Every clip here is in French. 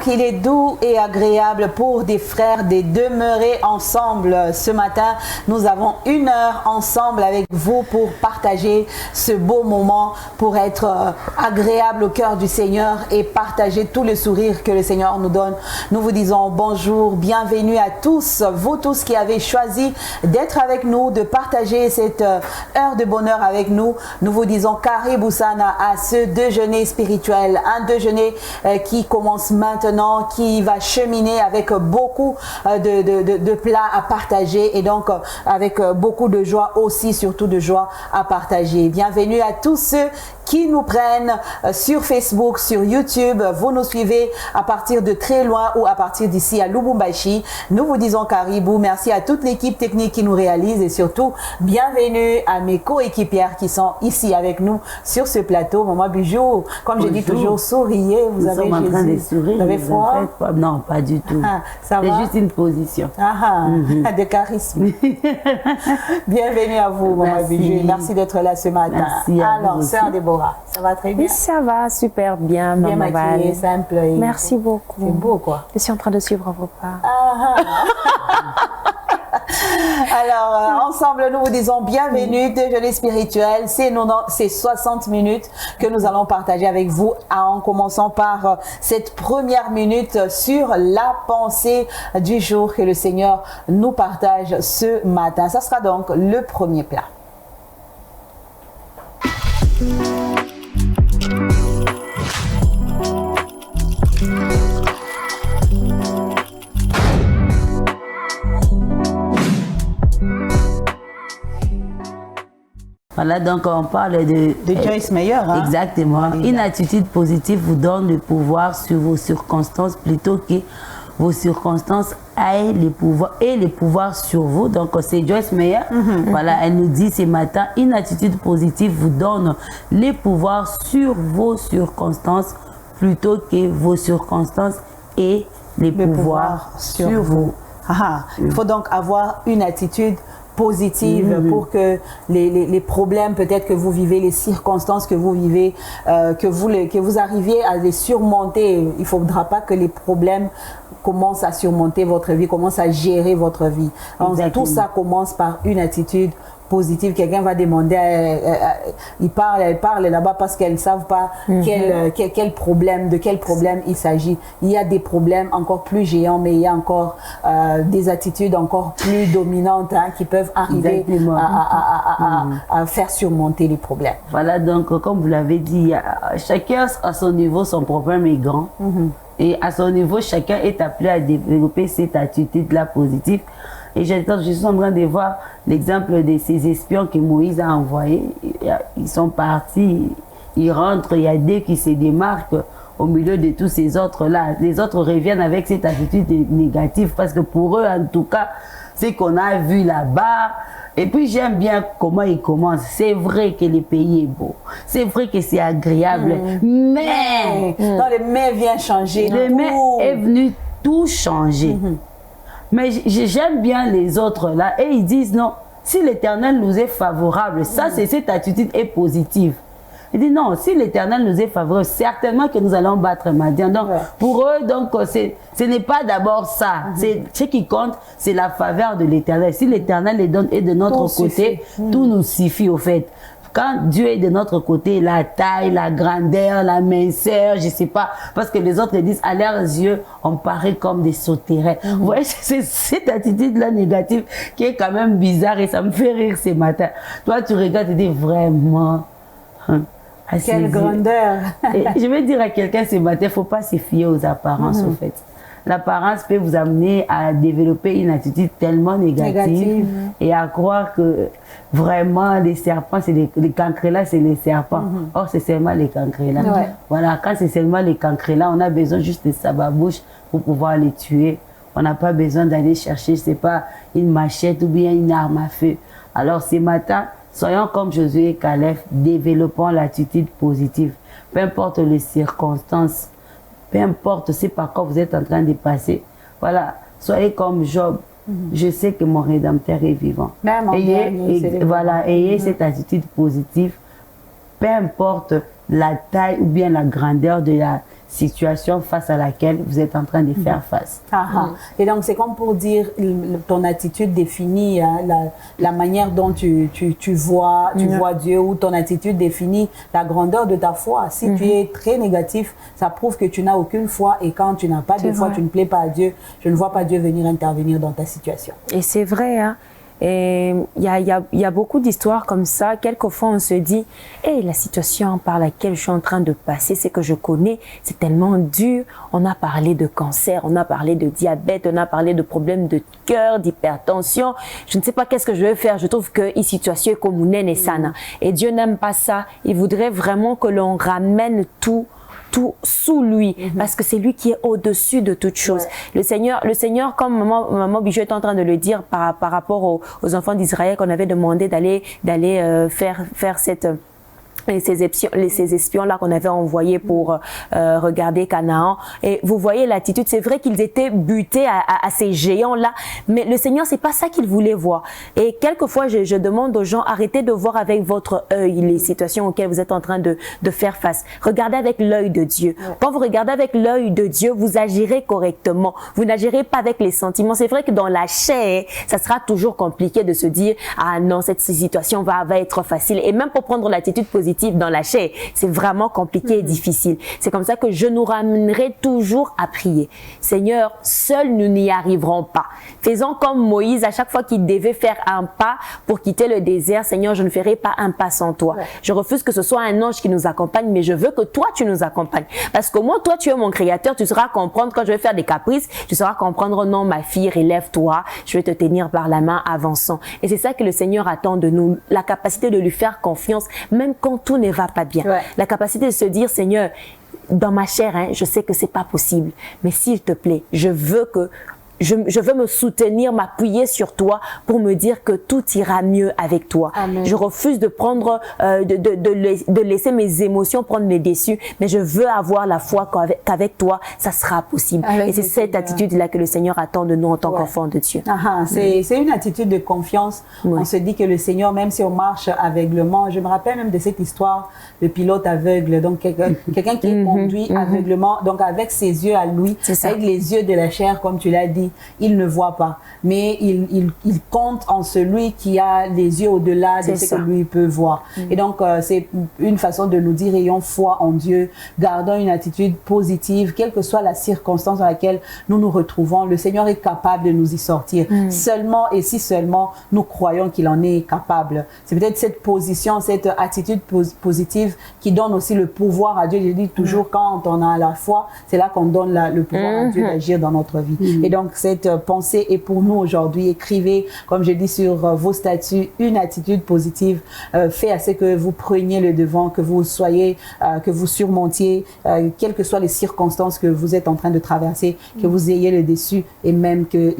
donc, il est doux et agréable pour des frères de demeurer ensemble. Ce matin, nous avons 1 heure ensemble avec vous pour partager ce beau moment, pour être agréable au cœur du Seigneur et partager tout le sourire que le Seigneur nous donne. Nous vous disons bonjour, bienvenue à tous, vous tous qui avez choisi d'être avec nous, de partager cette heure de bonheur avec nous. Nous vous disons Karibu Sana à ce déjeuner spirituel, un déjeuner qui commence maintenant, qui va cheminer avec beaucoup de plats à partager et donc avec beaucoup de joie aussi, surtout de joie à partager. Bienvenue à tous ceux qui nous prennent sur Facebook, sur YouTube. Vous nous suivez à partir de très loin ou à partir d'ici à Lubumbashi. Nous vous disons Caribou. Merci à toute l'équipe technique qui nous réalise et surtout bienvenue à mes coéquipières qui sont ici avec nous sur ce plateau. Maman Bijou, comme je dis toujours, souriez. Vous avez en train de sourire. Vous avez froid? Non, pas du tout. C'est juste une position. De charisme. Bienvenue à vous, Maman Bijou. Merci d'être là ce matin. Merci. Alors, sœur Déborah. Ça va très bien? Oui, ça va, super bien, bien maman maquillée, simple. Merci beaucoup. C'est beau, quoi. Je suis en train de suivre vos pas. Alors, ensemble, nous vous disons bienvenue, déjeuner spirituel. C'est 60 minutes que nous allons partager avec vous, en commençant par cette première minute sur la pensée du jour que le Seigneur nous partage ce matin. Ça sera donc le premier plat. Voilà, donc on parle de Joyce Meyer. Hein? Exactement. Une attitude positive vous donne le pouvoir sur vos circonstances plutôt que vos circonstances aient les pouvoirs sur vous. Donc c'est Joyce Meyer. Voilà, elle nous dit ce matin, une attitude positive vous donne les pouvoirs sur vos circonstances plutôt que vos circonstances aient les pouvoirs sur vous. Il faut donc avoir une attitude positive pour que les problèmes peut-être que vous vivez, les circonstances que vous vivez, que vous arriviez à les surmonter. Il ne faudra pas que les problèmes commencent à surmonter votre vie, commencent à gérer votre vie. Donc, tout ça commence par une attitude positive. Quelqu'un va demander, elle parle là-bas parce qu'elles ne savent pas de quel problème il s'agit. Il y a des problèmes encore plus géants, mais il y a encore des attitudes encore plus dominantes qui peuvent arriver à faire surmonter les problèmes. Voilà, donc comme vous l'avez dit, chacun à son niveau, son problème est grand. Et à son niveau, chacun est appelé à développer cette attitude-là positive. Et je suis en train de voir l'exemple de ces espions que Moïse a envoyés. Ils sont partis, ils rentrent, il y a deux qui se démarquent au milieu de tous ces autres-là. Les autres reviennent avec cette attitude négative parce que pour eux, en tout cas, c'est qu'on a vu là-bas. Et puis j'aime bien comment ils commencent. C'est vrai que le pays est beau. C'est vrai que c'est agréable. Mais... Non, le mais vient changer. Le mais est venu tout changer. Mais j'aime bien les autres là. Et ils disent non, si l'Éternel nous est favorable, ça c'est cette attitude est positive. Il dit non, si l'Éternel nous est favorable, certainement que nous allons battre Madian. Donc pour eux, donc ce n'est pas d'abord ça. Ce qui compte, c'est la faveur de l'Éternel. Si l'Éternel est de notre côté, tout nous suffit au fait. Quand Dieu est de notre côté, la taille, la grandeur, la minceur, je ne sais pas, parce que les autres disent, à leurs yeux, on paraît comme des sauterelles. Vous voyez, c'est cette attitude-là négative qui est quand même bizarre et ça me fait rire ce matin. Toi, tu regardes et tu dis vraiment... Quelle grandeur. Et je vais dire à quelqu'un ce matin, il ne faut pas se fier aux apparences, au fait. L'apparence peut vous amener à développer une attitude tellement négative et à croire que vraiment les serpents, c'est les cancrelats, c'est les serpents. Or, c'est seulement les cancrelats. Voilà, quand c'est seulement les cancrelats, on a besoin juste de sababouche pour pouvoir les tuer. On n'a pas besoin d'aller chercher, je ne sais pas, une machette ou bien une arme à feu. Alors, ce matin, soyons comme Josué et Caleb, développons l'attitude positive. Peu importe les circonstances, peu importe c'est par quoi vous êtes en train de passer. Voilà, soyez comme Job. Je sais que mon Rédempteur est vivant. Ayez cette attitude positive. Peu importe la taille ou bien la grandeur de la situation face à laquelle vous êtes en train de faire face. Et donc, c'est comme pour dire, ton attitude définit la manière dont tu vois Dieu, ou ton attitude définit la grandeur de ta foi. Si tu es très négatif, ça prouve que tu n'as aucune foi, et quand tu n'as pas de foi, tu ne plais pas à Dieu. Je ne vois pas Dieu venir intervenir dans ta situation. Et c'est vrai, hein. Et il y a beaucoup d'histoires comme ça. Quelquefois, on se dit, hey, la situation par laquelle je suis en train de passer, c'est que je connais, c'est tellement dur. On a parlé de cancer, on a parlé de diabète, on a parlé de problèmes de cœur, d'hypertension. Je ne sais pas qu'est-ce que je vais faire. Je trouve que la situation est commune et sana. Et Dieu n'aime pas ça. Il voudrait vraiment que l'on ramène tout sous lui, parce que c'est lui qui est au-dessus de toute chose. Le Seigneur, comme maman Bijou est en train de le dire par rapport aux enfants d'Israël qu'on avait demandé d'aller faire cette ces espions-là qu'on avait envoyés pour regarder Canaan. Et vous voyez l'attitude, c'est vrai qu'ils étaient butés à ces géants-là, mais le Seigneur, c'est pas ça qu'il voulait voir. Et quelquefois, je demande aux gens, arrêtez de voir avec votre œil les situations auxquelles vous êtes en train de faire face. Regardez avec l'œil de Dieu. Quand vous regardez avec l'œil de Dieu, vous agirez correctement. Vous n'agirez pas avec les sentiments. C'est vrai que dans la chair, ça sera toujours compliqué de se dire, ah non, cette situation va être facile. Et même pour prendre l'attitude positive dans la chair, c'est vraiment compliqué et difficile. C'est comme ça que je nous ramènerai toujours à prier. Seigneur, seuls nous n'y arriverons pas. Faisons comme Moïse, à chaque fois qu'il devait faire un pas pour quitter le désert, Seigneur, je ne ferai pas un pas sans toi. Je refuse que ce soit un ange qui nous accompagne, mais je veux que toi, tu nous accompagnes. Parce que moi, toi, tu es mon créateur, tu sauras comprendre quand je vais faire des caprices, tu sauras comprendre, non, ma fille, relève-toi, je vais te tenir par la main, avançons. Et c'est ça que le Seigneur attend de nous, la capacité de lui faire confiance, même quand tout ne va pas bien. La capacité de se dire, Seigneur, dans ma chair, hein, je sais que c'est pas possible, mais s'il te plaît, je veux me soutenir, m'appuyer sur toi pour me dire que tout ira mieux avec toi. Amen. Je refuse de prendre, de laisser mes émotions prendre mes dessus, mais je veux avoir la foi qu'avec toi, ça sera possible. Et c'est cette attitude-là que le Seigneur attend de nous en tant qu'enfants de Dieu. C'est une attitude de confiance. On se dit que le Seigneur, même si on marche aveuglement, je me rappelle même de cette histoire, le pilote aveugle, donc quelqu'un qui est conduit aveuglement, donc avec ses yeux à lui, avec les yeux de la chair, comme tu l'as dit, il ne voit pas, mais il compte en celui qui a les yeux au-delà de ce que lui peut voir. Et donc, c'est une façon de nous dire, ayons foi en Dieu, gardons une attitude positive, quelle que soit la circonstance dans laquelle nous nous retrouvons. Le Seigneur est capable de nous y sortir. Seulement et si seulement nous croyons qu'il en est capable. C'est peut-être cette position, cette attitude positive qui donne aussi le pouvoir à Dieu. Je dis toujours, quand on a la foi, c'est là qu'on donne le pouvoir à Dieu d'agir dans notre vie. Et donc, cette pensée est pour nous aujourd'hui. Écrivez, comme je dis sur vos statuts, une attitude positive fait à ce que vous preniez le devant, que vous soyez, que vous surmontiez, quelles que soient les circonstances que vous êtes en train de traverser, que vous ayez le dessus et même que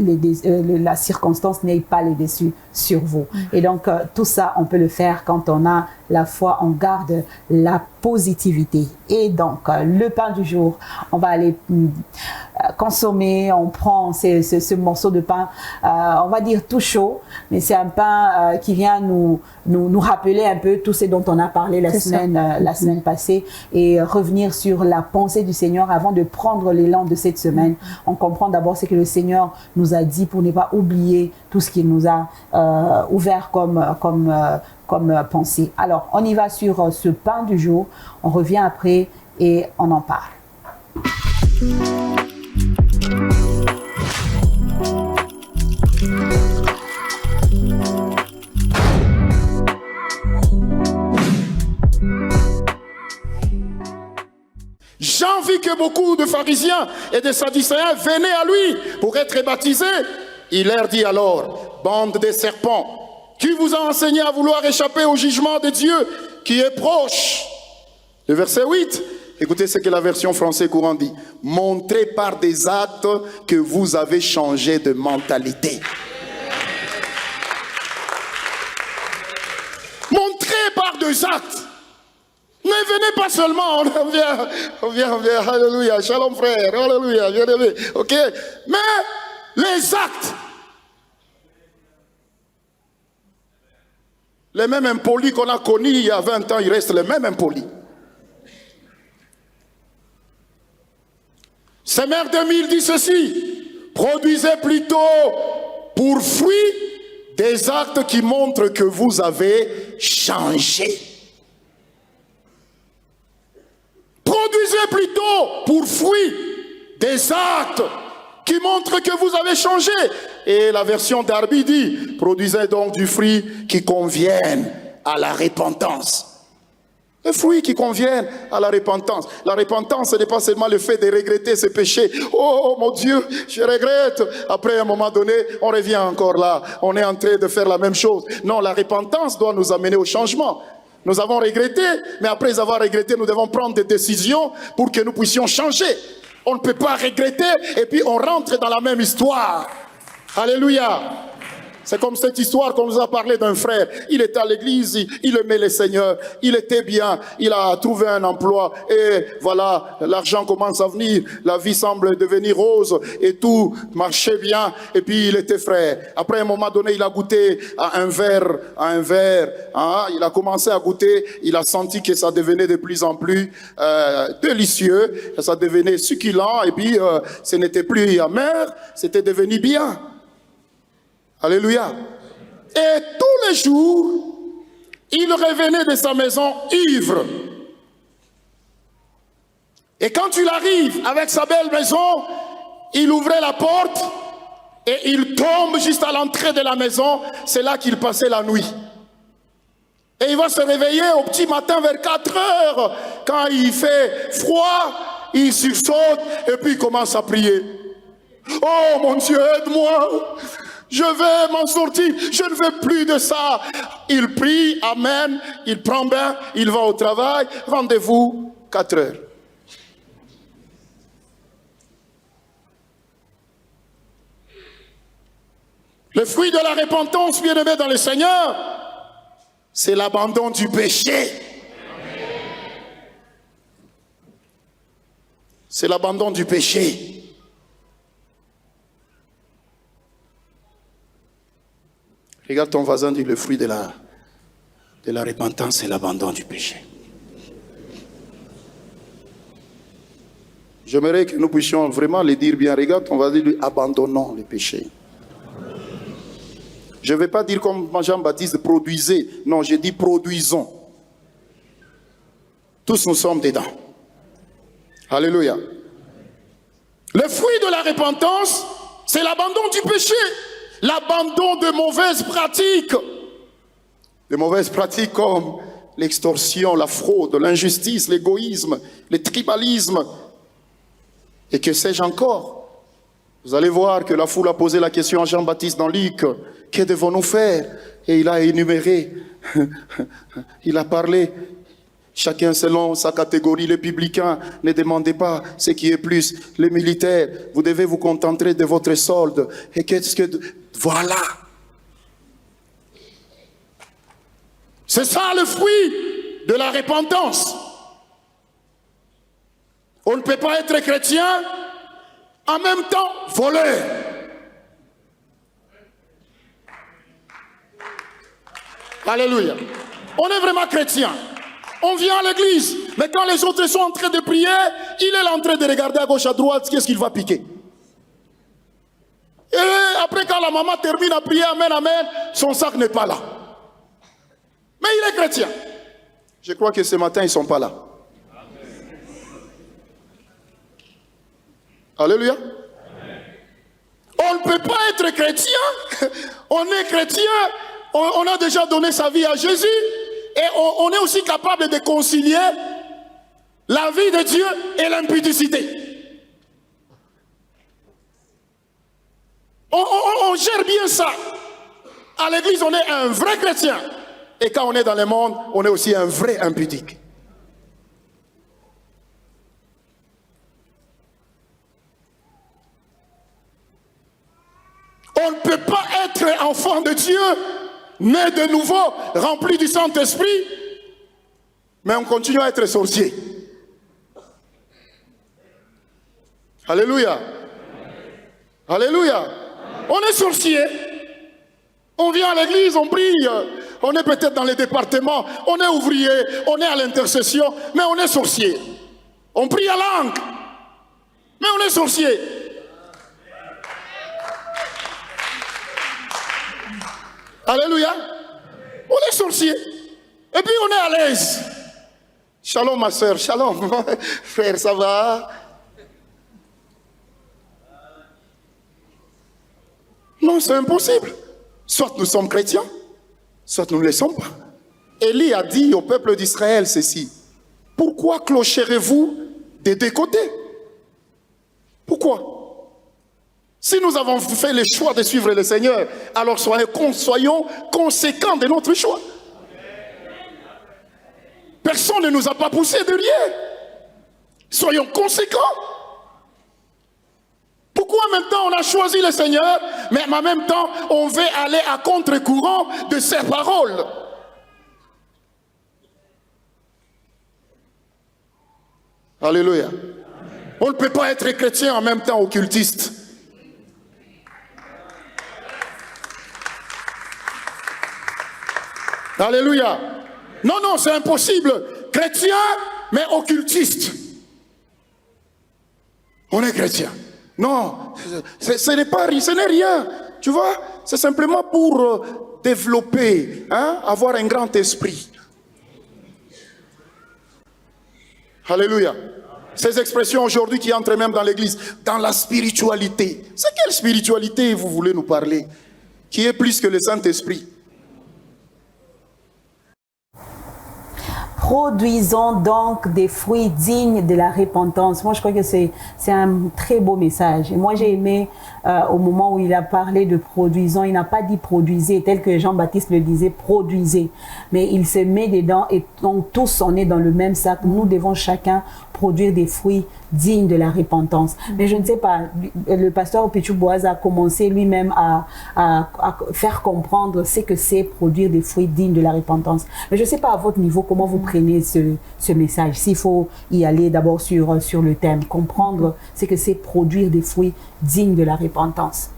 la circonstance n'ait pas le dessus sur vous. Et donc, tout ça, on peut le faire quand on a la foi, on garde la positivité. Et donc, le pain du jour, on va aller consommer, on prend ce morceau de pain, on va dire tout chaud, mais c'est un pain qui vient nous rappeler un peu tout ce dont on a parlé la semaine passée, et revenir sur la pensée du Seigneur avant de prendre l'élan de cette semaine. On comprend d'abord ce que le Seigneur nous a dit pour ne pas oublier tout ce qu'il nous a ouvert comme pensée. Alors, on y va sur ce pain du jour, on revient après et on en parle. Jean vit que beaucoup de pharisiens et de sadducéens venaient à lui pour être baptisés. Il leur dit alors, bande de serpents, qui vous a enseigné à vouloir échapper au jugement de Dieu qui est proche? Le verset 8, écoutez ce que la version française courant dit. Montrez par des actes que vous avez changé de mentalité. Montrez par des actes. Ne venez pas seulement, on vient, alléluia, shalom frère, alléluia, bien-aimé, ok? Mais les actes. Les mêmes impolis qu'on a connus il y a 20 ans, ils restent les mêmes impolis. Ces mères de mille dit ceci: produisez plutôt pour fruit des actes qui montrent que vous avez changé. Produisez plutôt pour fruit des actes qui montrent que vous avez changé. Et la version Darby dit: produisez donc du fruit qui convienne à la repentance. Les fruits qui conviennent à la repentance. La repentance, ce n'est pas seulement le fait de regretter ses péchés. Oh mon Dieu, je regrette. Après, à un moment donné, on revient encore là. On est en train de faire la même chose. Non, la repentance doit nous amener au changement. Nous avons regretté, mais après avoir regretté, nous devons prendre des décisions pour que nous puissions changer. On ne peut pas regretter et puis on rentre dans la même histoire. Alléluia. C'est comme cette histoire qu'on nous a parlé d'un frère. Il était à l'église, il aimait le Seigneur, il était bien, il a trouvé un emploi et voilà, l'argent commence à venir, la vie semble devenir rose et tout marchait bien et puis il était frère. Après un moment donné, il a goûté à un verre, il a commencé à goûter, il a senti que ça devenait de plus en plus délicieux, ça devenait succulent et puis ce n'était plus amer, c'était devenu bien. Alléluia. Et tous les jours, il revenait de sa maison ivre. Et quand il arrive avec sa belle maison, il ouvrait la porte et il tombe juste à l'entrée de la maison. C'est là qu'il passait la nuit. Et il va se réveiller au petit matin vers 4 heures. Quand il fait froid, il sursaute et puis il commence à prier. Oh mon Dieu, aide-moi! Je vais m'en sortir, je ne veux plus de ça. Il prie, amen, il prend bain, il va au travail, rendez-vous 4 heures. Le fruit de la repentance, bien-aimé dans le Seigneur, c'est l'abandon du péché. C'est l'abandon du péché. Regarde ton voisin, dit: le fruit de la repentance, c'est l'abandon du péché. J'aimerais que nous puissions vraiment le dire bien. Regarde ton voisin, dit: abandonnons le péché. Je ne vais pas dire comme Jean-Baptiste, produisez. Non, je dis produisons. Tous nous sommes dedans. Alléluia. Le fruit de la repentance, c'est l'abandon du péché. L'abandon de mauvaises pratiques. De mauvaises pratiques comme l'extorsion, la fraude, l'injustice, l'égoïsme, le tribalisme. Et que sais-je encore? Vous allez voir que la foule a posé la question à Jean-Baptiste dans Luc. Que devons-nous faire? Et il a énuméré. Il a parlé. Chacun selon sa catégorie. Les publicains, ne demandez pas ce qui est plus. Les militaires, vous devez vous contenter de votre solde. Et qu'est-ce que... Voilà. C'est ça le fruit de la repentance. On ne peut pas être chrétien en même temps voleur. Alléluia. On est vraiment chrétien. On vient à l'église, mais quand les autres sont en train de prier, il est en train de regarder à gauche, à droite, qu'est-ce qu'il va piquer. Et après, quand la maman termine à prier, amen, amen, son sac n'est pas là. Mais il est chrétien. Je crois que ce matin, ils ne sont pas là. Alléluia. On ne peut pas être chrétien. On est chrétien. On a déjà donné sa vie à Jésus. Et on est aussi capable de concilier la vie de Dieu et l'impudicité. On gère bien ça. À l'église, on est un vrai chrétien. Et quand on est dans le monde, on est aussi un vrai impudique. On ne peut pas être enfant de Dieu, né de nouveau, rempli du Saint-Esprit, mais on continue à être sorcier. Alléluia. Alléluia. On est sorcier. On vient à l'église, on prie. On est peut-être dans les départements. On est ouvrier. On est à l'intercession. Mais on est sorcier. On prie à langue. Mais on est sorcier. Alléluia. On est sorcier. Et puis on est à l'aise. Shalom ma soeur, shalom. Frère, ça va? Non, c'est impossible. Soit nous sommes chrétiens, soit nous ne le sommes pas. Élie a dit au peuple d'Israël ceci. Pourquoi clocherez-vous des deux côtés? Pourquoi? Si nous avons fait le choix de suivre le Seigneur, alors soyons conséquents de notre choix. Personne ne nous a pas poussé derrière. Soyons conséquents. Pourquoi maintenant on a choisi le Seigneur, mais en même temps on veut aller à contre-courant de ses paroles? Alléluia. On ne peut pas être chrétien en même temps occultiste. Alléluia. Non, non, c'est impossible. Chrétien, mais occultiste. On est chrétien. Non, ce n'est rien. Tu vois, c'est simplement pour développer, avoir un grand esprit. Alléluia. Ces expressions aujourd'hui qui entrent même dans l'église, dans la spiritualité. C'est quelle spiritualité vous voulez nous parler? Qui est plus que le Saint-Esprit? Produisons donc des fruits dignes de la repentance. Moi, je crois que c'est un très beau message. Et moi, j'ai aimé au moment où il a parlé de produisons, il n'a pas dit produisez, tel que Jean-Baptiste le disait, produisez. Mais il se met dedans et donc tous on est dans le même sac. Nous devons chacun produire des fruits dignes de la repentance. Mais je ne sais pas, le pasteur Pichu Boaz a commencé lui-même à faire comprendre ce que c'est produire des fruits dignes de la repentance. Mais je ne sais pas à votre niveau comment vous prenez ce message. S'il faut y aller d'abord sur le thème, comprendre ce que c'est produire des fruits dignes de la repentance.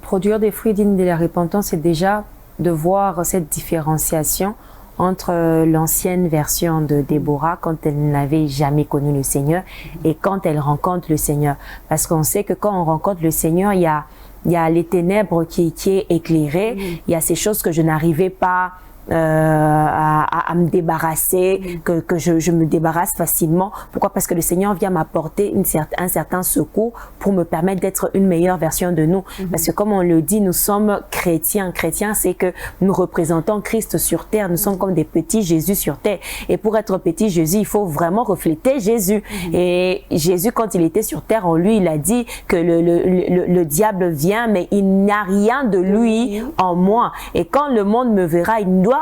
Produire des fruits dignes de la repentance, c'est déjà de voir cette différenciation entre l'ancienne version de Déborah quand elle n'avait jamais connu le Seigneur et quand elle rencontre le Seigneur. Parce qu'on sait que quand on rencontre le Seigneur, il y a les ténèbres qui est éclairées, il y a ces choses que je n'arrivais pas à me débarrasser, que je me débarrasse facilement. Pourquoi? Parce que le Seigneur vient m'apporter un certain secours pour me permettre d'être une meilleure version de nous. Parce que comme on le dit, nous sommes chrétiens. Chrétiens, c'est que nous représentons Christ sur terre. Nous sommes comme des petits Jésus sur terre. Et pour être petit Jésus, il faut vraiment refléter Jésus. Et Jésus, quand il était sur terre, en lui, il a dit que le diable vient, mais il n'y a rien de lui en moi. Et quand le monde me verra, il doit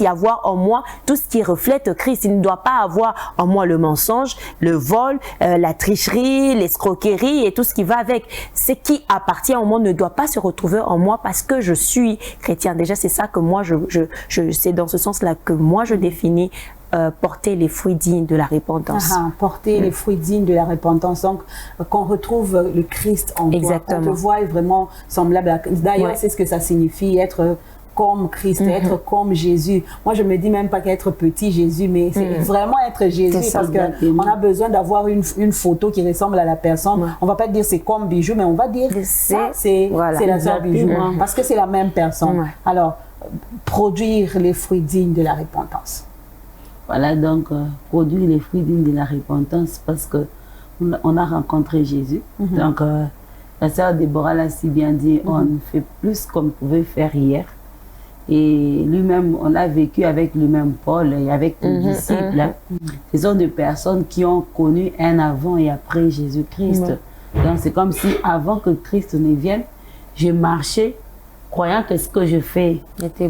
y avoir en moi tout ce qui reflète Christ. Il ne doit pas avoir en moi le mensonge, le vol, la tricherie, l'escroquerie et tout ce qui va avec. Ce qui appartient au monde ne doit pas se retrouver en moi parce que je suis chrétien. Déjà, c'est ça que moi, c'est dans ce sens-là que moi, je définis porter les fruits dignes de la repentance. Porter les fruits dignes de la repentance. Donc, qu'on retrouve le Christ en toi. Qu'on te voit vraiment semblable à Christ. D'ailleurs, c'est ce que ça signifie, être comme Christ, être comme Jésus. Moi, je me dis même pas qu'être petit Jésus, mais c'est vraiment être Jésus parce qu'on a besoin d'avoir une photo qui ressemble à la personne. On va pas dire c'est comme Bijou, mais on va dire ça, c'est la sœur Bijou, parce que c'est la même personne. Alors, produire les fruits dignes de la repentance. Voilà, donc, produire les fruits dignes de la repentance parce que on a rencontré Jésus. Donc, la sœur Déborah l'a si bien dit, on fait plus qu'on pouvait faire hier. Et lui-même, on a vécu avec lui-même Paul et avec les disciples. Ce sont des personnes qui ont connu un avant et après Jésus-Christ. Donc c'est comme si avant que Christ ne vienne, je marchais croyant que ce que je fais était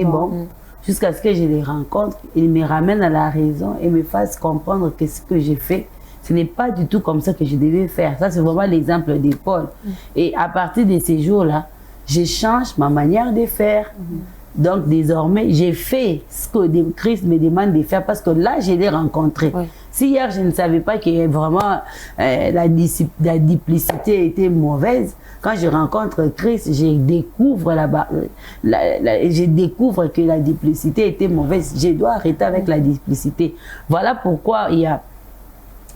bon. Jusqu'à ce que je les rencontre, ils me ramènent à la raison et me fassent comprendre que ce que j'ai fait, ce n'est pas du tout comme ça que je devais faire. Ça, c'est vraiment l'exemple de Paul. Et à partir de ces jours-là, je change ma manière de faire. Donc, désormais, j'ai fait ce que Christ me demande de faire parce que là, je l'ai rencontré. Si hier, je ne savais pas que vraiment la duplicité était mauvaise, quand je rencontre Christ, je découvre que la duplicité était mauvaise. Je dois arrêter avec la duplicité. Voilà pourquoi il y a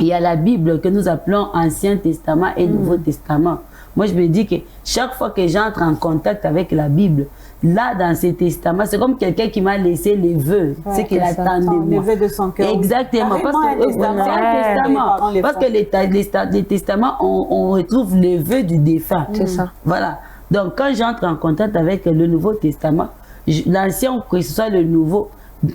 il y a la Bible que nous appelons Ancien Testament et Nouveau Testament. Moi, je me dis que chaque fois que j'entre en contact avec la Bible, là, dans ces testaments, c'est comme quelqu'un qui m'a laissé les vœux, c'est qu'il attend de moi. Les vœux de son cœur. Exactement. Parce que c'est un testament. Parce que les testaments, on retrouve les vœux du défunt. C'est ça. Voilà. Donc, quand j'entre en contact avec le Nouveau Testament, l'ancien, que ce soit le Nouveau,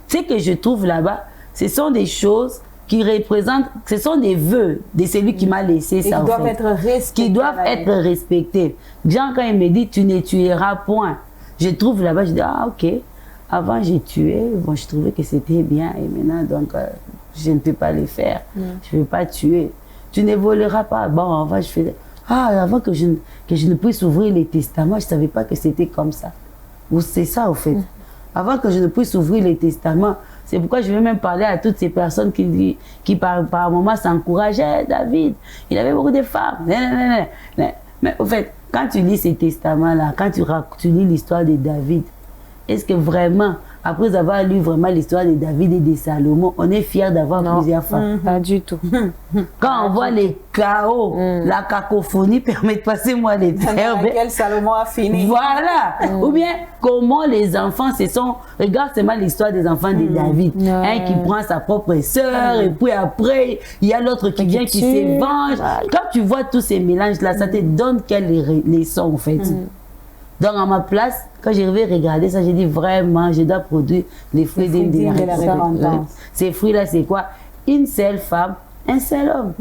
ce que je trouve là-bas, ce sont des choses qui représentent, ce sont des vœux de celui qui m'a laissé ça. Qui doivent être respectés. Jean, quand il me dit, tu ne tueras point, je trouve là-bas, je dis, ah ok, avant j'ai tué, bon, je trouvais que c'était bien, et maintenant, donc, je ne peux pas le faire. Je ne veux pas tuer. Tu ne voleras pas. Bon, avant, je faisais, avant que je ne puisse ouvrir les testaments, je ne savais pas que c'était comme ça. Ou c'est ça, au fait. Avant que je ne puisse ouvrir les testaments, c'est pourquoi je vais même parler à toutes ces personnes qui par moments s'encourageaient. David, il avait beaucoup de femmes. Mais au fait, quand tu lis ces testaments-là, quand tu lis l'histoire de David, est-ce que vraiment, après avoir lu vraiment l'histoire de David et de Salomon, on est fier d'avoir plusieurs femmes? Pas du tout. Quand on voit les chaos, la cacophonie permet de passer moi les termes. Laquelle Salomon a fini. Voilà. Ou bien, comment les enfants se sont... Regarde seulement l'histoire des enfants de David. Un qui prend sa propre sœur, et puis après, il y a l'autre qui vient, qui se venge. Quand tu vois tous ces mélanges-là, ça te donne quelle leçon, en fait. Donc, à ma place, quand j'ai regardé ça, j'ai dit vraiment, je dois produire les fruits de la repentance. Ces fruits-là, c'est quoi? Une seule femme, un seul homme.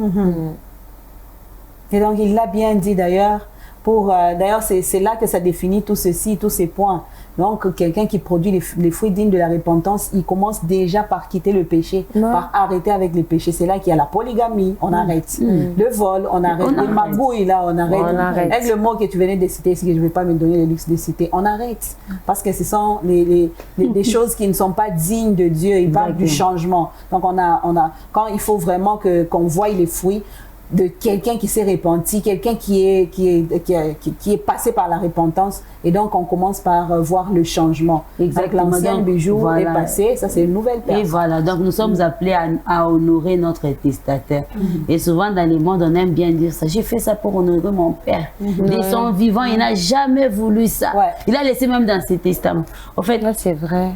Et donc, il l'a bien dit d'ailleurs. D'ailleurs, c'est là que ça définit tout ceci, tous ces points. Donc, quelqu'un qui produit les fruits dignes de la repentance, il commence déjà par quitter le péché, par arrêter avec le péché. C'est là qu'il y a la polygamie, on arrête. Le vol, on arrête. Le magouille, là, on arrête. Avec le mot que tu venais de citer, si je ne vais pas me donner le luxe de citer, on arrête. Parce que ce sont des choses qui ne sont pas dignes de Dieu. Il parle du changement. Donc, quand il faut vraiment qu'on voie les fruits de quelqu'un qui s'est repenti, quelqu'un qui est passé par la repentance, et donc on commence par voir le changement. Exactement. L'ancien bijou est passé, ça c'est une nouvelle personne. Et voilà, donc nous sommes appelés à honorer notre testataire. Et souvent dans les mondes, on aime bien dire ça. J'ai fait ça pour honorer mon père. De son vivant, il n'a jamais voulu ça. Il a laissé même dans ses testaments. En fait, c'est vrai.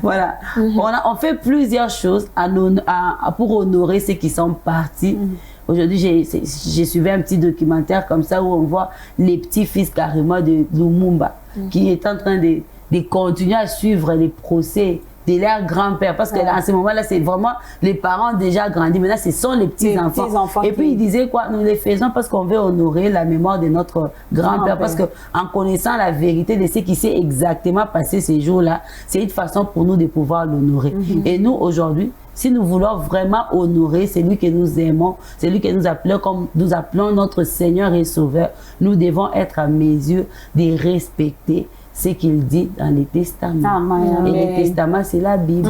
Voilà. On fait plusieurs choses pour honorer ceux qui sont partis. Aujourd'hui, j'ai suivi un petit documentaire comme ça où on voit les petits-fils carrément de Lumumba qui est en train de continuer à suivre les procès de leur grand-père. Parce que à ce moment-là, c'est vraiment les parents déjà grandis. Maintenant, ce sont les petits-enfants. Et puis, ils disaient quoi? Nous les faisons parce qu'on veut honorer la mémoire de notre grand-père. Parce qu'en connaissant la vérité de ce qui s'est exactement passé ces jours-là, c'est une façon pour nous de pouvoir l'honorer. Et nous, aujourd'hui, si nous voulons vraiment honorer celui que nous aimons, celui que nous appelons notre Seigneur et Sauveur, nous devons être à mes yeux de respecter ce qu'il dit dans les testaments. Et les testaments, c'est la Bible.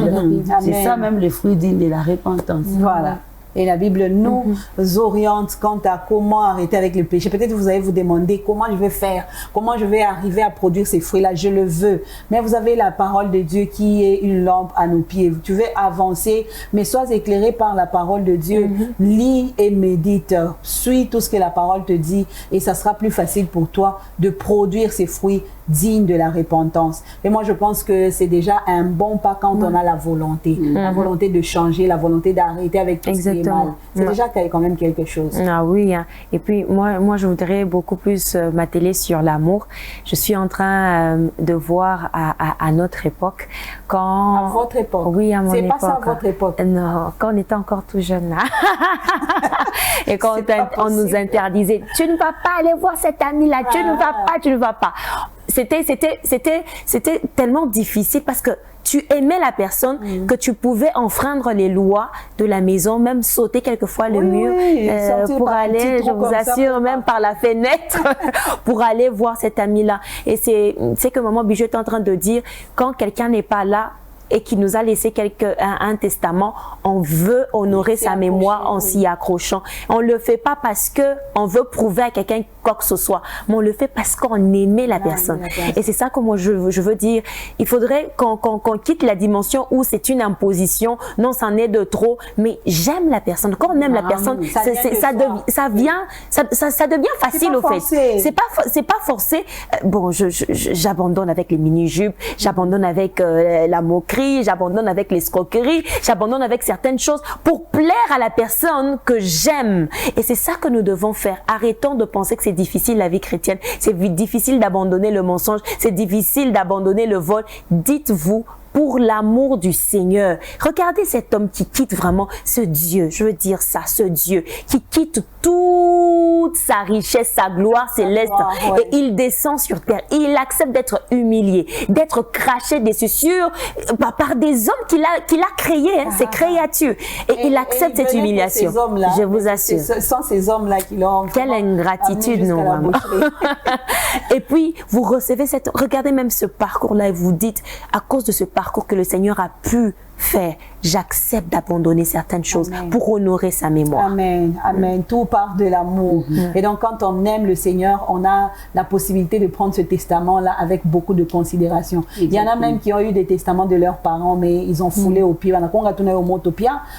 C'est ça même le fruit digne de la repentance. Voilà. Et la Bible nous oriente quant à comment arrêter avec le péché. Peut-être vous allez vous demander comment je vais faire, comment je vais arriver à produire ces fruits-là. Je le veux. Mais vous avez la parole de Dieu qui est une lampe à nos pieds. Tu veux avancer, mais sois éclairé par la parole de Dieu. Lis et médite. Suis tout ce que la parole te dit et ça sera plus facile pour toi de produire ces fruits dignes de la repentance. Et moi, je pense que c'est déjà un bon pas quand on a la volonté. La volonté de changer, la volonté d'arrêter avec tout ce qui est mal. C'est déjà quand même quelque chose. Ah oui. Et puis, moi, je voudrais beaucoup plus m'atteler sur l'amour. Je suis en train de voir à notre époque quand... À votre époque? Oui, à mon époque. C'est pas ça à votre époque? Non, quand on était encore tout jeune, là. Et quand on nous interdisait, tu ne vas pas aller voir cette amie-là, tu ne vas pas. C'était tellement difficile parce que tu aimais la personne que tu pouvais enfreindre les lois de la maison, même sauter quelquefois le mur pour aller, je vous assure, même par la fenêtre pour aller voir cet ami-là. Et c'est que Maman Bijou est en train de dire, quand quelqu'un n'est pas là, et qui nous a laissé un testament, on veut honorer sa mémoire en s'y accrochant. On ne le fait pas parce qu'on veut prouver à quelqu'un quoi que ce soit, mais on le fait parce qu'on aimait la personne. Et c'est ça que moi je veux dire. Il faudrait qu'on quitte la dimension où c'est une imposition, non, c'en est de trop, mais j'aime la personne. Quand on aime la personne, ça devient facile au fait. C'est pas forcé. Bon, j'abandonne avec les mini-jupes, j'abandonne avec la moquerie, j'abandonne avec l'escroquerie, j'abandonne avec certaines choses pour plaire à la personne que j'aime. Et c'est ça que nous devons faire. Arrêtons de penser que c'est difficile la vie chrétienne. C'est difficile d'abandonner le mensonge. C'est difficile d'abandonner le vol. Dites-vous, pour l'amour du Seigneur. Regardez cet homme qui quitte vraiment ce Dieu, je veux dire ça, ce Dieu, qui quitte toute sa richesse, sa gloire céleste, et il descend sur terre. Et il accepte d'être humilié, d'être craché dessus par des hommes qu'il a créés, hein, ces créatures. Et il accepte cette humiliation. Je vous assure. Ce sont ces hommes-là qui l'ont... Quelle ingratitude, non, vraiment. Et puis, vous recevez cette... Regardez même ce parcours-là et vous dites, à cause de ce parcours que le Seigneur a pu faire, j'accepte d'abandonner certaines choses pour honorer sa mémoire. Amen, amen. Tout part de l'amour. Et donc, quand on aime le Seigneur, on a la possibilité de prendre ce testament-là avec beaucoup de considération. Il y en a même qui ont eu des testaments de leurs parents, mais ils ont foulé au pied.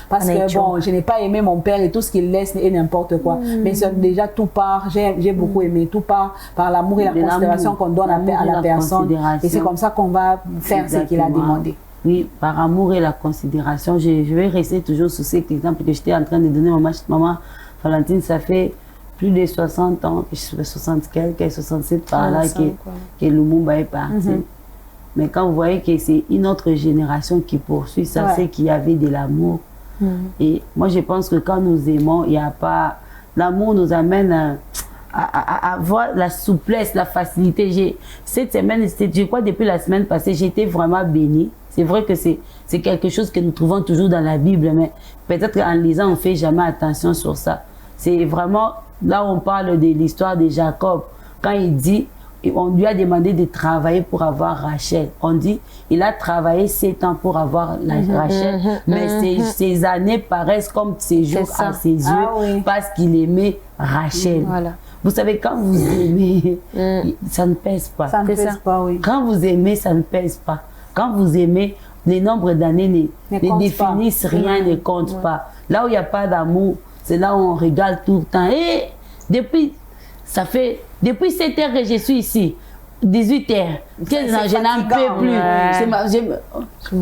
Parce que, bon, je n'ai pas aimé mon père et tout ce qu'il laisse est n'importe quoi. Mais déjà, tout part, j'ai beaucoup aimé, tout part par l'amour et la considération qu'on donne à la personne. Et c'est comme ça qu'on va faire ce qu'il a demandé. Oui, par amour et la considération. Je vais rester toujours sur cet exemple que j'étais en train de donner à maman Valentine. Ça fait plus de 60 ans, que je suis 60 quelques, 67 par là, que Lumumba est parti. Mais quand vous voyez que c'est une autre génération qui poursuit ça, c'est qu'il y avait de l'amour. Et moi, je pense que quand nous aimons, il n'y a pas... L'amour nous amène à avoir la souplesse, la facilité. Cette semaine, je crois depuis la semaine passée, j'étais vraiment bénie. C'est vrai que c'est quelque chose que nous trouvons toujours dans la Bible, mais peut-être qu'en lisant, on ne fait jamais attention sur ça. C'est vraiment, là on parle de l'histoire de Jacob, quand il dit, on lui a demandé de travailler pour avoir Rachel. On dit, il a travaillé 7 ans pour avoir Rachel, mais ses années paraissent comme ses jours à ses yeux, parce qu'il aimait Rachel. Voilà. Vous savez, quand vous aimez, ça ne pèse pas. Ça ne pèse pas, oui. Quand vous aimez, ça ne pèse pas. Quand vous aimez, les nombres d'années ne définissent rien, ne comptent pas. Là où il n'y a pas d'amour, c'est là où on regarde tout le temps. Et depuis 7 heures que je suis ici, 18 heures, je n'en peux plus.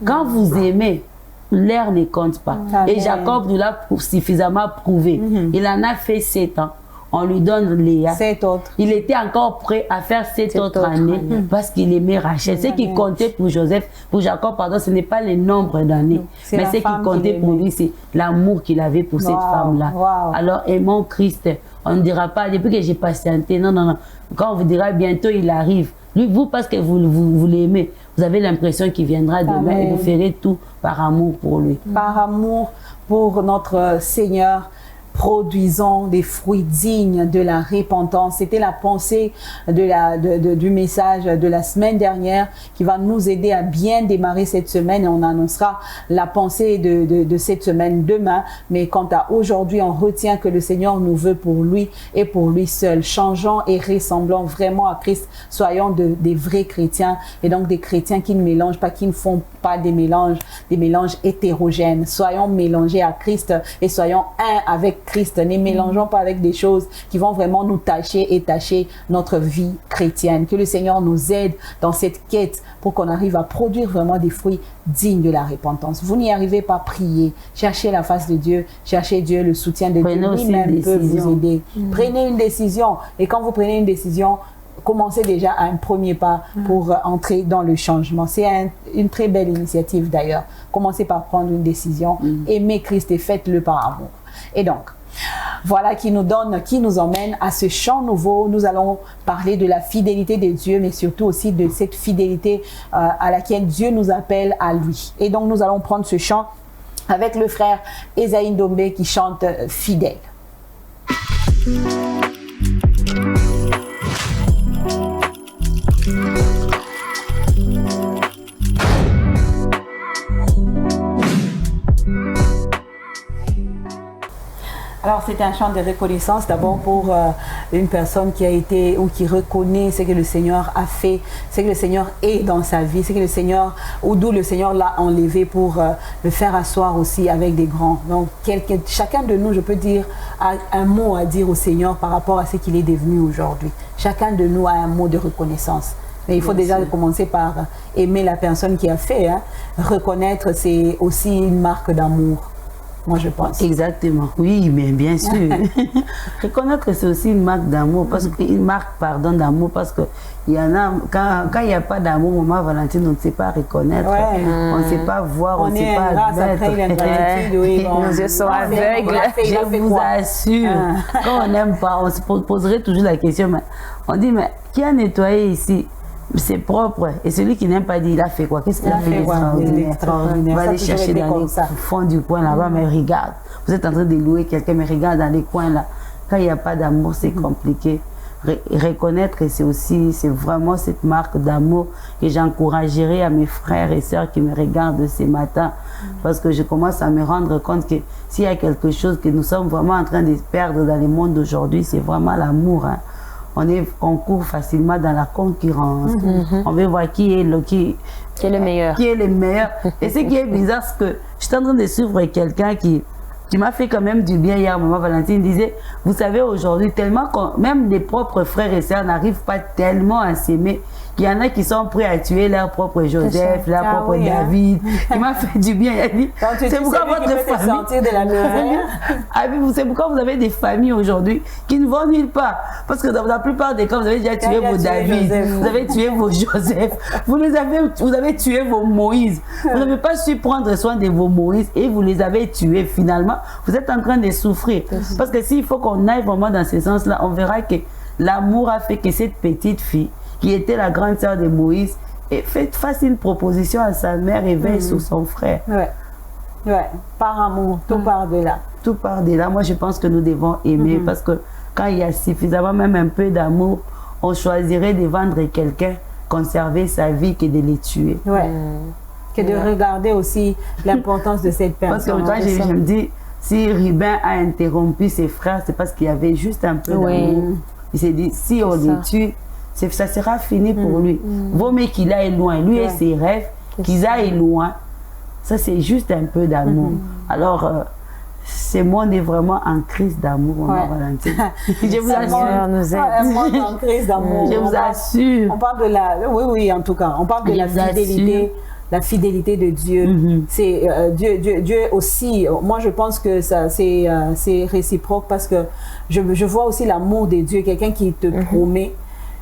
Quand vous aimez, l'heure ne compte pas. Et Jacob nous l'a suffisamment prouvé. Il en a fait 7 ans. On lui donne Léa. 7 autres. Il était encore prêt à faire 7 autres années parce qu'il aimait Rachel. Ce qui comptait pour Jacob, pardon, ce n'est pas le nombre d'années. Mais ce qui comptait pour lui, c'est l'amour qu'il avait pour cette femme-là. Alors, aimons Christ. On ne dira pas, depuis que j'ai patienté, non. Quand on vous dira bientôt, il arrive. Lui, vous, parce que vous l'aimez, vous avez l'impression qu'il viendra demain et vous ferez tout par amour pour lui. Par amour pour notre Seigneur. Produisons des fruits dignes de la repentance. C'était la pensée du message de la semaine dernière qui va nous aider à bien démarrer cette semaine et on annoncera la pensée de cette semaine demain. Mais quant à aujourd'hui, on retient que le Seigneur nous veut pour lui et pour lui seul. Changeons et ressemblons vraiment à Christ. Soyons des vrais chrétiens et donc des chrétiens qui ne mélangent pas, qui ne font pas des mélanges hétérogènes. Soyons mélangés à Christ et soyons un avec Christ. Ne mélangeons pas avec des choses qui vont vraiment nous tacher et tacher notre vie chrétienne. Que le Seigneur nous aide dans cette quête pour qu'on arrive à produire vraiment des fruits dignes de la repentance. Vous n'y arrivez pas, priez. Cherchez la face de Dieu. Cherchez Dieu, le soutien de Dieu. Lui-même peut vous aider. Prenez une décision. Et quand vous prenez une décision, commencez déjà à un premier pas pour entrer dans le changement. C'est une très belle initiative d'ailleurs. Commencez par prendre une décision. Aimez Christ et faites-le par amour. Et donc, voilà qui nous emmène à ce chant nouveau. Nous allons parler de la fidélité de Dieu, mais surtout aussi de cette fidélité à laquelle Dieu nous appelle à lui. Et donc, nous allons prendre ce chant avec le frère Esaïe Ndombe qui chante « Fidèle ». Alors, c'est un chant de reconnaissance d'abord pour une personne qui a été ou qui reconnaît ce que le Seigneur a fait, ce que le Seigneur est dans sa vie, ce que le Seigneur, ou d'où le Seigneur l'a enlevé pour le faire asseoir aussi avec des grands. Donc, chacun de nous, je peux dire, a un mot à dire au Seigneur par rapport à ce qu'il est devenu aujourd'hui. Chacun de nous a un mot de reconnaissance. Mais il faut déjà commencer par aimer la personne qui a fait. Hein. Reconnaître, c'est aussi une marque d'amour, moi je pense. Exactement, oui, mais bien sûr. Reconnaître, c'est aussi une marque d'amour, parce qu'une marque, pardon, d'amour, parce que il y en a, quand il n'y a pas d'amour, maman Valentine, on ne sait pas reconnaître, on ne sait pas voir, on ne sait pas admettre. Nos yeux sont aveugles. Je vous assure, quand on n'aime pas, on se poserait toujours la question, mais on dit, mais qui a nettoyé ici? C'est propre. Et celui qui n'aime pas dire, il a fait quoi? Qu'est-ce qu'il a fait d'extraordinaire? On va aller chercher dans le fond du coin là-bas, mais regarde. Vous êtes en train de louer quelqu'un, mais regarde dans les coins là. Quand il n'y a pas d'amour, c'est compliqué. Reconnaître que c'est vraiment cette marque d'amour que j'encouragerais à mes frères et sœurs qui me regardent ce matin. Parce que je commence à me rendre compte que s'il y a quelque chose que nous sommes vraiment en train de perdre dans le monde d'aujourd'hui, c'est vraiment l'amour. Hein. On court facilement dans la concurrence. On veut voir qui est le meilleur. Qui est le meilleur. Et ce qui est bizarre, c'est que je suis en train de suivre quelqu'un qui m'a fait quand même du bien hier. Maman Valentine disait, vous savez, aujourd'hui, tellement même les propres frères et sœurs n'arrivent pas tellement à s'aimer, qu'il y en a qui sont prêts à tuer leur propre Joseph, leur propre David. Il m'a fait du bien. Il a dit, c'est pourquoi votre famille... C'est pourquoi vous avez des familles aujourd'hui qui ne vont nulle part. Parce que dans la plupart des cas, vous avez déjà tué vos David, vous avez tué vos Joseph, vous avez tué vos Moïse. Vous n'avez pas su prendre soin de vos Moïse et vous les avez tués. Finalement, vous êtes en train de souffrir. Parce que s'il faut qu'on aille vraiment dans ce sens-là, on verra que l'amour a fait que cette petite fille, qui était la grande sœur de Moïse, et fasse une proposition à sa mère et veille sur son frère. Ouais, par amour, tout part de là. Tout part de là. Moi, je pense que nous devons aimer parce que quand il y a suffisamment, même un peu d'amour, on choisirait de vendre quelqu'un, conserver sa vie que de les tuer. Que de regarder aussi l'importance de cette personne. Parce que quand je me dis, si Rubin a interrompu ses frères, c'est parce qu'il y avait juste un peu d'amour. Il s'est dit, si on les tue, ça sera fini pour lui. Vaut mieux qu'il aille loin. Lui et ses rêves, qu'ils aillent loin. Ça, c'est juste un peu d'amour. Alors, ce monde est vraiment en crise d'amour, Valentine. Je vous assure. Un monde en crise d'amour. Je vous assure. On parle de la... Oui, en tout cas. On parle de la fidélité. La fidélité de Dieu. C'est Dieu aussi. Moi, je pense que c'est réciproque parce que je vois aussi l'amour de Dieu. Quelqu'un qui te promet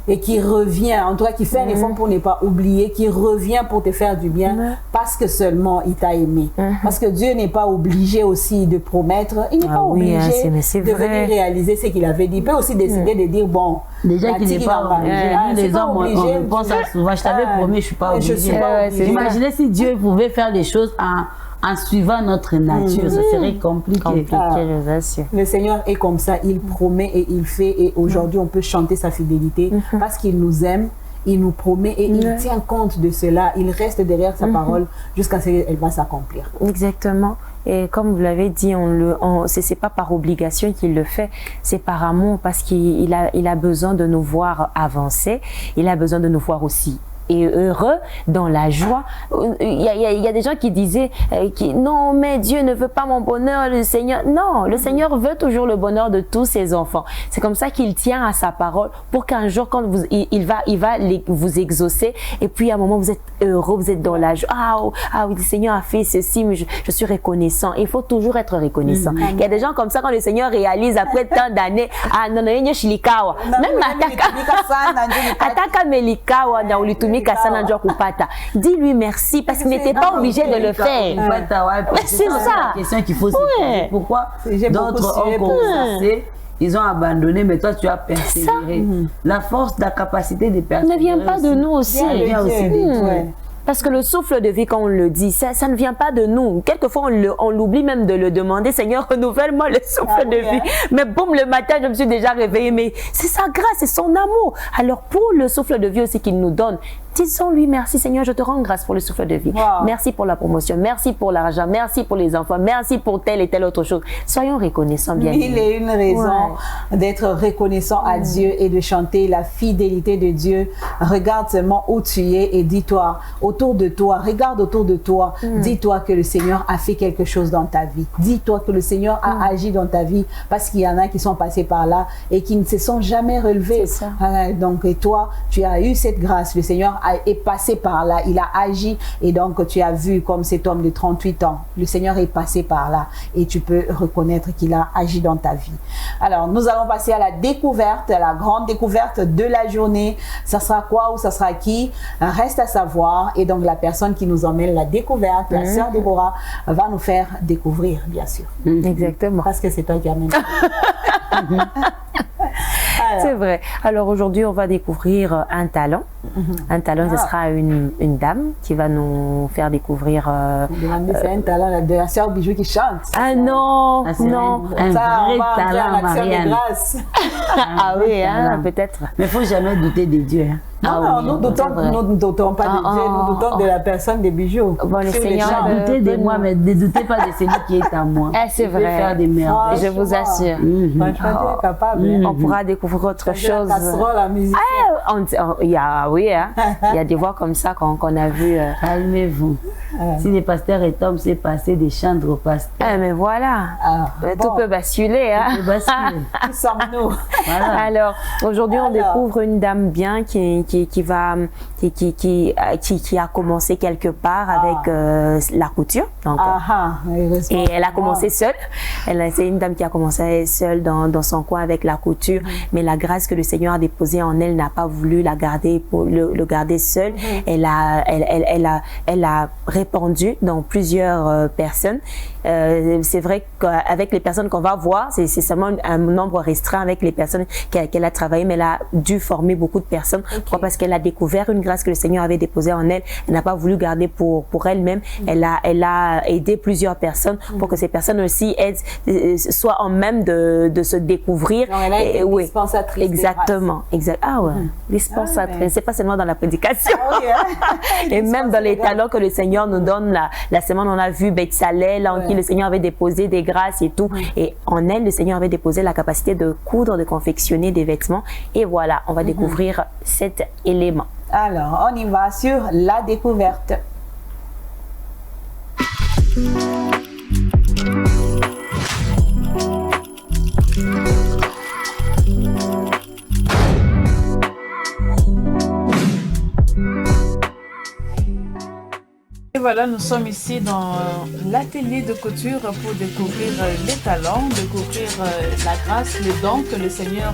et qui revient, en tout cas qui fait un effort pour ne pas oublier, qui revient pour te faire du bien parce que seulement il t'a aimé. Parce que Dieu n'est pas obligé aussi de promettre, il n'est pas obligé de venir réaliser ce qu'il avait dit. Il peut aussi décider de dire, bon, déjà qu'il n'est pas obligé. Les hommes, on pense à souvent, je t'avais promis, je ne suis pas obligé. Imaginez si Dieu pouvait faire les choses en suivant notre nature, ça serait compliqué. Le Seigneur est comme ça, il promet et il fait, et aujourd'hui on peut chanter sa fidélité parce qu'il nous aime, il nous promet et il tient compte de cela, il reste derrière sa parole jusqu'à ce qu'elle va s'accomplir. Exactement. Et comme vous l'avez dit, c'est pas par obligation qu'il le fait, c'est par amour, parce qu'il a besoin de nous voir avancer, il a besoin de nous voir aussi et heureux, dans la joie. Il y a des gens qui disaient non, mais Dieu ne veut pas mon bonheur, le Seigneur. Non, le Seigneur veut toujours le bonheur de tous ses enfants. C'est comme ça qu'il tient à sa parole pour qu'un jour, quand il va vous exaucer, et puis à un moment, vous êtes heureux, vous êtes dans la joie. Ah oui, le Seigneur a fait ceci, mais je suis reconnaissant. Il faut toujours être reconnaissant. Il y a des gens comme ça, quand le Seigneur réalise après tant d'années, non, même Ataka Melikawa, dis-lui merci parce qu'il n'était pas obligé de le faire. C'est ça. La question qu'il faut se poser. Pourquoi d'autres ont commencé, ils ont abandonné, mais toi tu as persévéré. La force, la capacité de persévérer ne vient pas de nous aussi. Elle vient aussi de toi. Parce que le souffle de vie, quand on le dit, ça ne vient pas de nous. Quelquefois, on l'oublie même de le demander. Seigneur, renouvelle-moi le souffle de vie. Mais boum, le matin, je me suis déjà réveillée. Mais c'est sa grâce, c'est son amour. Alors, pour le souffle de vie aussi qu'il nous donne, disons-lui merci Seigneur, je te rends grâce pour le souffle de vie. Wow. Merci pour la promotion, merci pour l'argent, merci pour les enfants, merci pour telle et telle autre chose. Soyons reconnaissants bien. Il est une raison d'être reconnaissant à Dieu et de chanter la fidélité de Dieu. Regarde seulement où tu es et dis-toi, autour de toi, regarde autour de toi, dis-toi que le Seigneur a fait quelque chose dans ta vie. Dis-toi que le Seigneur a agi dans ta vie parce qu'il y en a qui sont passés par là et qui ne se sont jamais relevés. C'est ça. Donc, et toi, tu as eu cette grâce. Le Seigneur est passé par là, il a agi et donc tu as vu comme cet homme de 38 ans. Le Seigneur est passé par là et tu peux reconnaître qu'il a agi dans ta vie. Alors, nous allons passer à la découverte, à la grande découverte de la journée. Ça sera quoi ou ça sera qui? Reste à savoir. Et donc, la personne qui nous emmène la découverte, la sœur Déborah, va nous faire découvrir, bien sûr. Exactement. Parce que c'est toi qui amène. C'est vrai. Alors aujourd'hui, on va découvrir un talent. Un talent, ce sera une dame qui va nous faire découvrir... C'est un talent de la sœur Bijou qui chante. Ah non, Ah, c'est non. un Ça, on vrai va entrer en talent, action de Marianne. grâce. Ah oui, hein, talent. peut-être. Mais il ne faut jamais douter de Dieu. Hein. Non, non, nous ne doutons pas de Dieu, nous doutons de la personne des bijoux. Bon, le Sur les Seigneur, champs. Doutez de moi, mais ne doutez pas de celui qui est à moi. Ah, c'est Il peut vrai. faire des merveilles. Je vous assure. Franchement, tu es capable. hein. On pourra découvrir autre chose. La casserole, la musique. Il y a, oui, hein, il y a des voix comme ça qu'on a vues. Calmez-vous. Si le pasteur est homme, c'est passer des chants au pasteur. Ah, mais voilà, tout bon. peut basculer. Hein. Le bascule. Qui sommes-nous? Voilà. Alors, aujourd'hui, on Alors. découvre une dame bien qui a commencé quelque part avec la couture. Donc, et elle a commencé seule. C'est une dame qui a commencé seule dans son coin avec la couture, mais la grâce que le Seigneur a déposée en elle n'a pas voulu la garder pour le garder seule. Elle a répandu dans plusieurs personnes. C'est vrai qu'avec les personnes qu'on va voir, c'est seulement un nombre restreint avec les personnes qu'elle a travaillé, mais elle a dû former beaucoup de personnes. Pourquoi? Parce qu'elle a découvert une grâce que le Seigneur avait déposée en elle. Elle n'a pas voulu garder pour elle-même. Elle a aidé plusieurs personnes pour que ces personnes aussi soient en même de se découvrir. Donc, elle a été dispensatrice. Exactement. Ah ouais. Dispensatrice. C'est pas seulement dans la prédication. Ah oui, hein? Et même dans les talents que le Seigneur nous donne. La semaine, on a vu Beth Saleh, en qui le Seigneur avait déposé des grâces et tout. Et en elle, le Seigneur avait déposé la capacité de coudre, de confectionner des vêtements. Et voilà, on va découvrir cet élément. Alors, on y va sur la découverte. Et voilà, nous sommes ici dans l'atelier de couture pour découvrir les talents, découvrir la grâce, le don que le Seigneur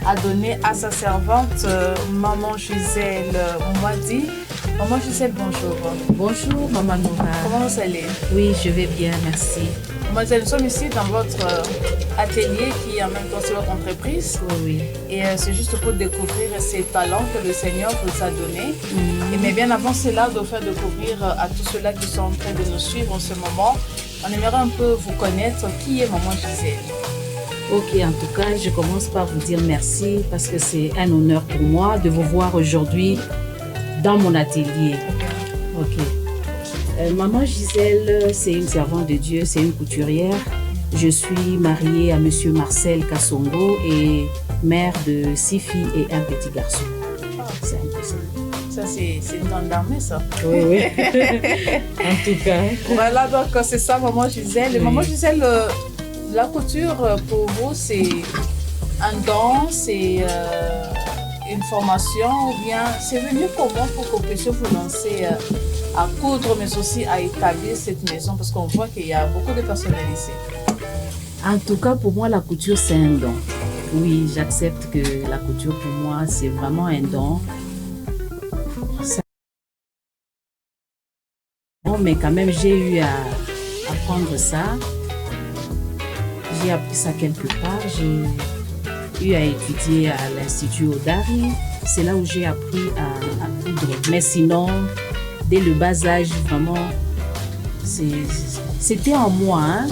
a donné à sa servante, Maman Gisèle Moadi. Maman Gisèle, bonjour. Bonjour, Maman Noura. Comment vous allez? Oui, je vais bien, merci. Maman Gisèle, nous sommes ici dans votre atelier qui en même temps c'est votre entreprise. Oui. Et c'est juste pour découvrir ces talents que le Seigneur vous a donnés. Mais bien avant cela, de faire découvrir à tous ceux-là qui sont en train de nous suivre en ce moment, on aimerait un peu vous connaître. Qui est Maman Gisèle? Ok, en tout cas, je commence par vous dire merci parce que c'est un honneur pour moi de vous voir aujourd'hui dans mon atelier. Ok. Maman Gisèle, c'est une servante de Dieu, c'est une couturière. Je suis mariée à Monsieur Marcel Kassongo et mère de 6 filles et un petit garçon. C'est un peu ça. Ça, c'est une grande armée, ça. Oui, oui. En tout cas. Voilà, donc c'est ça, Maman Gisèle. Et Maman Gisèle, la couture, pour vous, c'est un don, c'est une formation, ou bien c'est venu comment pour que vous puissiez vous lancer à coudre, mais aussi à établir cette maison, parce qu'on voit qu'il y a beaucoup de personnel ici. En tout cas, pour moi, la couture, c'est un don. Oui, j'accepte que la couture, pour moi, c'est vraiment un don. Mais quand même, j'ai eu à apprendre ça. J'ai appris ça quelque part. J'ai eu à étudier à l'Institut Odari. C'est là où j'ai appris à coudre. Mais sinon, dès le bas âge, vraiment, c'était en moi. Hein.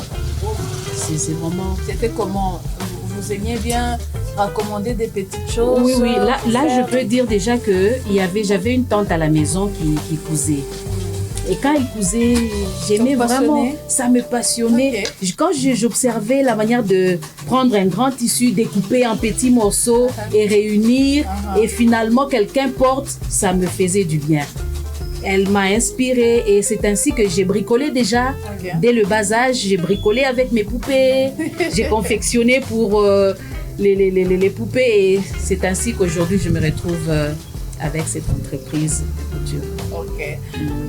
C'est vraiment... C'était comment? Vous aimiez bien raccommoder des petites choses. Oui, oui. Là je peux dire déjà que j'avais une tante à la maison qui cousait. Et quand elle cousait, j'aimais vraiment, ça me passionnait. Okay. Quand j'observais la manière de prendre un grand tissu, découper en petits morceaux et réunir, et finalement quelqu'un porte, ça me faisait du bien. Elle m'a inspirée et c'est ainsi que j'ai bricolé déjà. Dès le bas âge, j'ai bricolé avec mes poupées, j'ai confectionné pour les poupées et c'est ainsi qu'aujourd'hui je me retrouve avec cette entreprise de couture. Ok.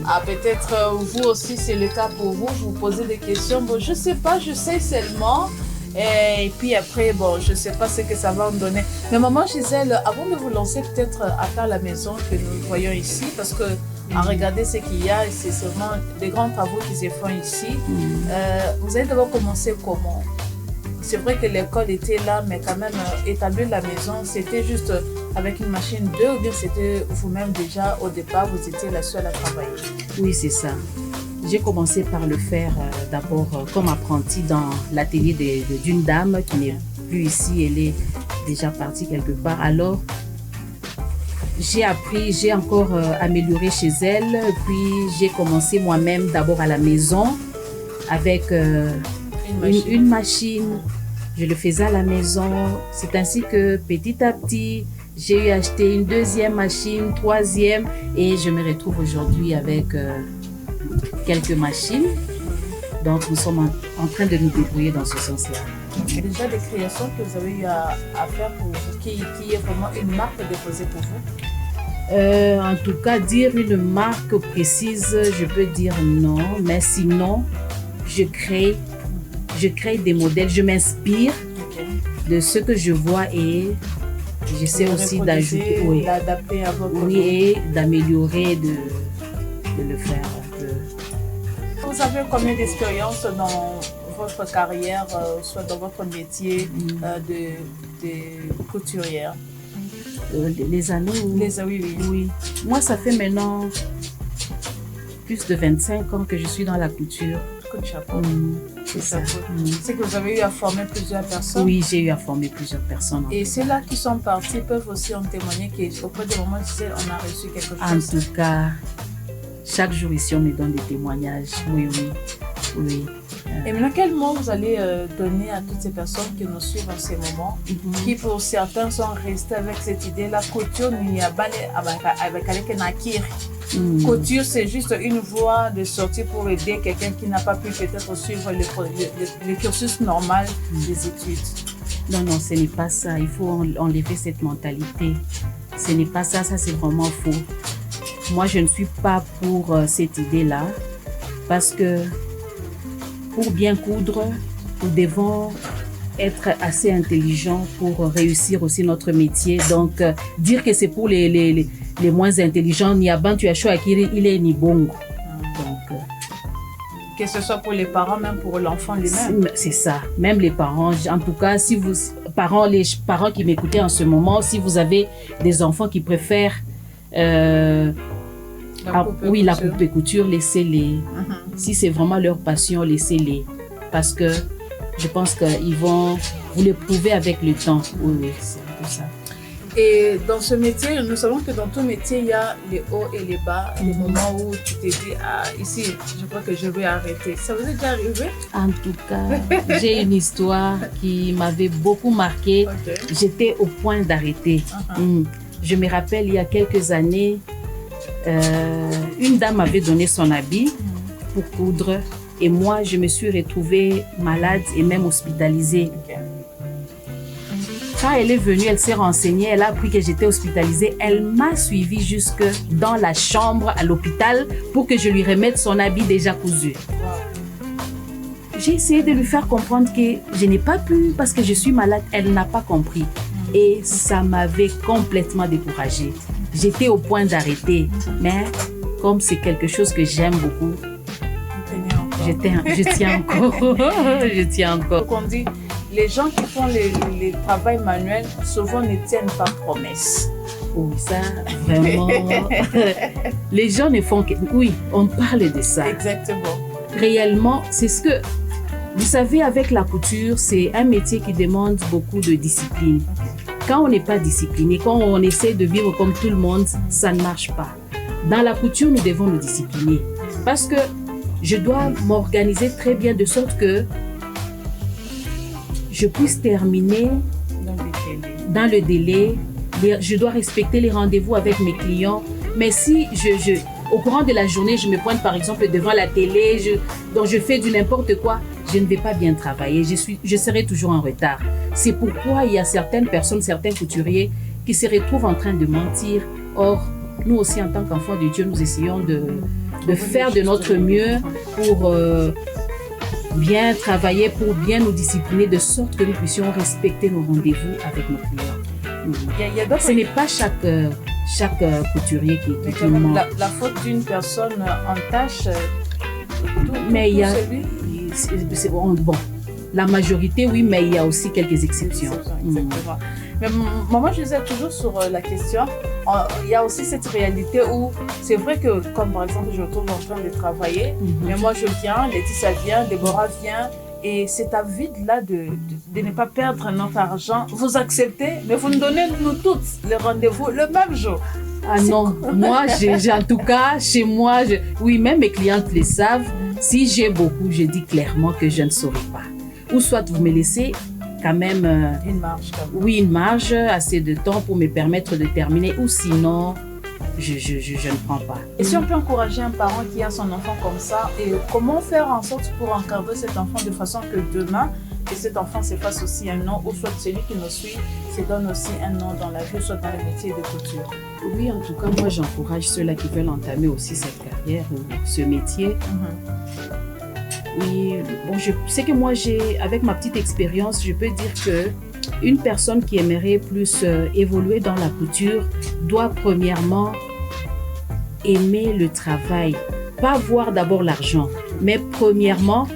Ah, peut-être vous aussi, c'est le cas pour vous, vous posez des questions. Bon, je sais pas, je sais seulement. Et puis après, bon, je sais pas ce que ça va me donner. Mais maman Gisèle, avant de vous lancer peut-être à faire la maison que nous voyons ici, parce que à regarder ce qu'il y a, c'est seulement des grands travaux qui se font ici. Vous allez d'abord commencer comment? C'est vrai que l'école était là, mais quand même, établir la maison, c'était juste avec une machine 2 ou bien c'était vous-même déjà, au départ, vous étiez la seule à travailler? Oui, c'est ça. J'ai commencé par le faire d'abord comme apprenti dans l'atelier d'une dame qui n'est plus ici, elle est déjà partie quelque part. Alors, j'ai appris, j'ai encore amélioré chez elle, puis j'ai commencé moi-même d'abord à la maison avec une machine. Je le faisais à la maison. C'est ainsi que petit à petit, j'ai eu acheté une deuxième machine, troisième, et je me retrouve aujourd'hui avec quelques machines. Donc, nous sommes en train de nous débrouiller dans ce sens-là. Déjà des créations que vous avez eu à faire pour vous, qui est vraiment une marque déposée pour vous? En tout cas, dire une marque précise, je peux dire non, mais sinon, je crée des modèles, je m'inspire de ce que je vois et j'essaie aussi d'ajouter, d'adapter à votre et d'améliorer, de le faire un peu. Vous avez combien d'expérience dans votre carrière, soit dans votre métier de couturière? Les années où... Oui. Moi, ça fait maintenant plus de 25 ans que je suis dans la couture. Coup de chapeau. C'est ça. C'est que vous avez eu à former plusieurs personnes? Oui, j'ai eu à former plusieurs personnes. Et ceux-là qui sont partis peuvent aussi en témoigner qu'auprès du moment où on a reçu quelque chose? En tout cas, chaque jour ici, on me donne des témoignages. Oui. Et maintenant, quel mot vous allez donner à toutes ces personnes qui nous suivent en ces moments, qui pour certains sont restés avec cette idée, la couture, couture, c'est juste une voie de sortie pour aider quelqu'un qui n'a pas pu peut-être suivre le cursus normal des études. Non, ce n'est pas ça. Il faut enlever cette mentalité. Ce n'est pas ça, c'est vraiment faux. Moi, je ne suis pas pour cette idée-là parce que pour bien coudre, nous devons être assez intelligents pour réussir aussi notre métier. Donc, dire que c'est pour les moins intelligents, ni Aban tu as choix il est ni bongo. Donc, que ce soit pour les parents, même pour l'enfant lui-même. C'est ça, même les parents. En tout cas, si vous, les parents qui m'écoutez en ce moment, si vous avez des enfants qui préfèrent la poupée couture, laissez-les. Si c'est vraiment leur passion, laissez-les. Parce que je pense qu'ils vont vous les prouver avec le temps. Oui, c'est tout ça. Et dans ce métier, nous savons que dans tout métier, il y a les hauts et les bas. Les moments où tu t'es dit, ici, je crois que je vais arrêter. Ça vous est déjà arrivé? En tout cas, j'ai une histoire qui m'avait beaucoup marquée. J'étais au point d'arrêter. Je me rappelle, il y a quelques années, une dame m'avait donné son habit pour coudre et moi, je me suis retrouvée malade et même hospitalisée. Quand elle est venue, elle s'est renseignée, elle a appris que j'étais hospitalisée. Elle m'a suivie jusque dans la chambre à l'hôpital pour que je lui remette son habit déjà cousu. J'ai essayé de lui faire comprendre que je n'ai pas pu parce que je suis malade. Elle n'a pas compris. Et ça m'avait complètement découragée. J'étais au point d'arrêter. Mais comme c'est quelque chose que j'aime beaucoup, je tiens encore. Je tiens encore. On dit, les gens qui font les travaux manuels, souvent ne tiennent pas promesse. Oui, ça, vraiment. Les gens ne font que... Oui, on parle de ça. Exactement. Réellement, c'est ce que... Vous savez, avec la couture, c'est un métier qui demande beaucoup de discipline. Quand on n'est pas discipliné, quand on essaie de vivre comme tout le monde, ça ne marche pas. Dans la couture, nous devons nous discipliner. Parce que je dois m'organiser très bien de sorte que je puisse terminer dans le délai. Je dois respecter les rendez-vous avec mes clients. Mais si au courant de la journée, je me pointe par exemple devant la télé, donc je fais du n'importe quoi, je ne vais pas bien travailler, je serai toujours en retard. C'est pourquoi il y a certaines personnes, certains couturiers qui se retrouvent en train de mentir. Or, nous aussi en tant qu'enfants de Dieu, nous essayons de faire de notre mieux pour bien travailler, pour bien nous discipliner, de sorte que nous puissions respecter nos rendez-vous avec nos clients. Ce n'est pas chaque couturier qui ment. La faute d'une personne entache mais il y a bon, la majorité oui, mais il y a aussi quelques exceptions. Exactement. Mais maman, je disais toujours sur la question, il y a aussi cette réalité où c'est vrai que, comme par exemple, je retrouve en train de travailler, mais moi je viens, Laetitia vient, Déborah vient, et c'est à vide-là de ne pas perdre notre argent. Vous acceptez, mais vous nous donnez, nous toutes, les rendez-vous le même jour. Ah non, moi, en tout cas, chez moi, oui, même mes clientes le savent, si j'ai beaucoup, je dis clairement que je ne saurais pas. Ou soit vous me laissez quand même une marge. Oui, une marge, assez de temps pour me permettre de terminer, ou sinon, je ne prends pas. Et si on peut encourager un parent qui a son enfant comme ça, et comment faire en sorte pour encadrer cet enfant de façon que demain, que cet enfant se fasse aussi un nom, ou soit celui qui nous suit se donne aussi un nom dans la vie, soit dans le métier de couture? Oui, en tout cas, moi j'encourage ceux-là qui veulent entamer aussi cette carrière ou ce métier. Oui, bon, je sais que moi, avec ma petite expérience, je peux dire que une personne qui aimerait plus évoluer dans la couture doit premièrement aimer le travail, pas voir d'abord l'argent, mais premièrement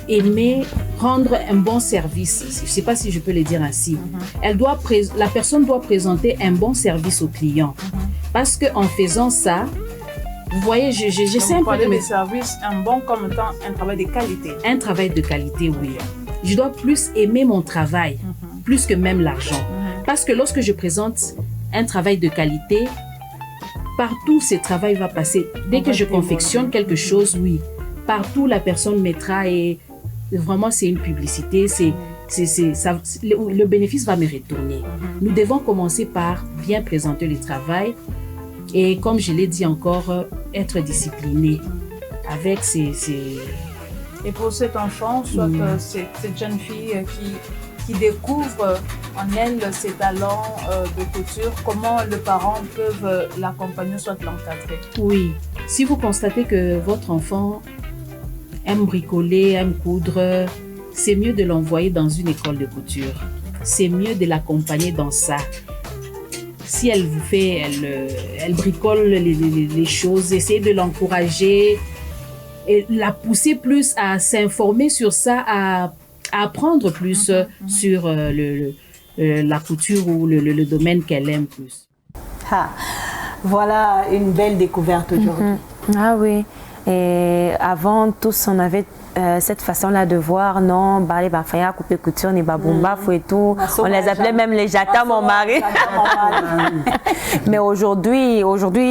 aimer rendre un bon service. Je ne sais pas si je peux le dire ainsi. La personne doit présenter un bon service au client, parce qu'en faisant ça, vous voyez, j'essaie un peu de mes services, un bon comme étant un travail de qualité. Un travail de qualité, oui. Je dois plus aimer mon travail, plus que même l'argent. Parce que lorsque je présente un travail de qualité, partout ce travail va passer. Dès que je confectionne quelque chose, oui, partout la personne mettra et vraiment c'est une publicité, le bénéfice va me retourner. Nous devons commencer par bien présenter le travail. Et comme je l'ai dit encore, être discipliné avec ces... Et pour cet enfant, soit cette jeune fille qui découvre en elle ses talents de couture, comment les parents peuvent l'accompagner, soit l'encadrer? Oui, si vous constatez que votre enfant aime bricoler, aime coudre, c'est mieux de l'envoyer dans une école de couture. C'est mieux de l'accompagner dans ça. Si elle vous fait, elle bricole les choses, essayez de l'encourager et la pousser plus à s'informer sur ça, à apprendre plus sur la couture ou le domaine qu'elle aime plus. Voilà une belle découverte aujourd'hui. Ah oui, et avant tous on avait cette façon-là de voir, non, bah les bafaya, couper couture, ni babumba, fou et tout. On les appelait même les jata, mon mari. Mais aujourd'hui,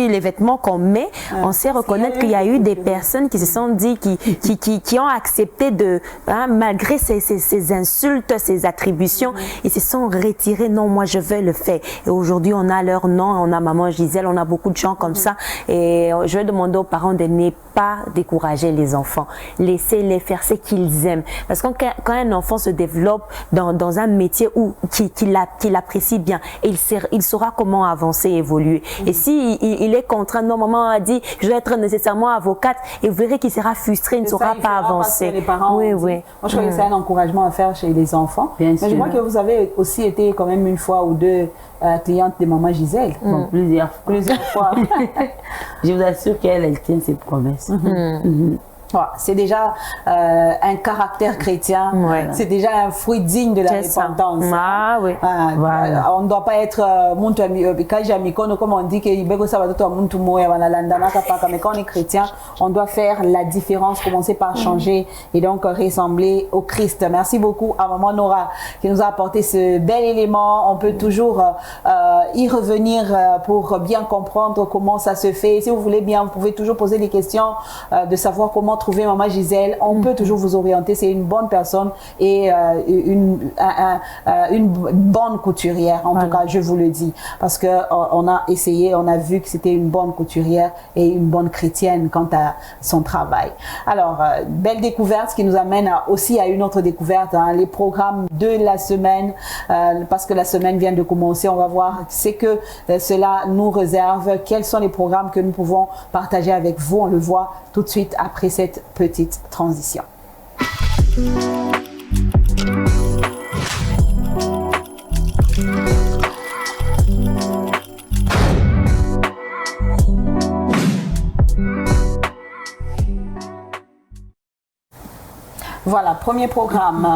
les vêtements qu'on met, on sait reconnaître qu'il y a eu des personnes qui se sont dit, qui ont accepté de, malgré ces insultes, ces attributions, ils se sont retirés. Non, moi je veux le faire. Et aujourd'hui, on a leur nom, on a maman Gisèle, on a beaucoup de gens comme ça. Et je vais demander aux parents de ne pas décourager les enfants. Laissez-les faire ce qu'ils aiment. Parce que quand un enfant se développe dans un métier qu'il apprécie bien, il saura comment avancer et évoluer. Et si il est contraint, non, maman a dit je vais être nécessairement avocate, et vous verrez qu'il sera frustré, il ne saura pas avancer. Les parents moi, je crois que c'est un encouragement à faire chez les enfants. Bien sûr. Je crois que vous avez aussi été quand même une fois ou deux cliente de maman Gisèle. Bon, plusieurs fois. Je vous assure qu'elle tient ses promesses. C'est déjà un caractère chrétien, c'est déjà un fruit digne de la repentance. Ah, oui. On ne doit pas être comme on dit mais quand on est chrétien, on doit faire la différence, commencer par changer et donc ressembler au Christ. Merci beaucoup à Maman Nora qui nous a apporté ce bel élément. On peut toujours y revenir pour bien comprendre comment ça se fait. Si vous voulez bien, vous pouvez toujours poser des questions de savoir comment trouver Maman Gisèle. On peut toujours vous orienter. C'est une bonne personne et une bonne couturière. En tout cas, je vous le dis. Parce que on a essayé, on a vu que c'était une bonne couturière et une bonne chrétienne quant à son travail. Alors, belle découverte, ce qui nous amène aussi à une autre découverte, les programmes de la semaine, parce que la semaine vient de commencer. On va voir ce que cela nous réserve, quels sont les programmes que nous pouvons partager avec vous. On le voit tout de suite après cette petite transition. Voilà, premier programme.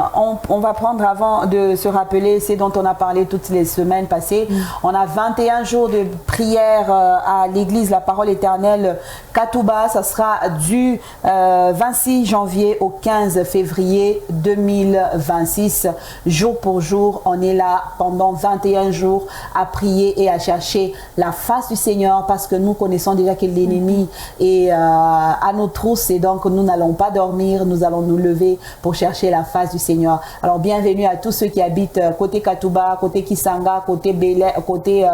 On va prendre avant de se rappeler, c'est dont on a parlé toutes les semaines passées. On a 21 jours de prière à l'église La Parole Éternelle Katouba. Ça sera du 26 janvier au 15 février 2026. Jour pour jour, on est là pendant 21 jours à prier et à chercher la face du Seigneur parce que nous connaissons déjà que l'ennemi est à nos trousses et donc nous n'allons pas dormir, nous allons nous lever pour chercher la face du Seigneur. Alors bienvenue à tous ceux qui habitent côté Katouba, côté Kisanga, côté Bel-Air, côté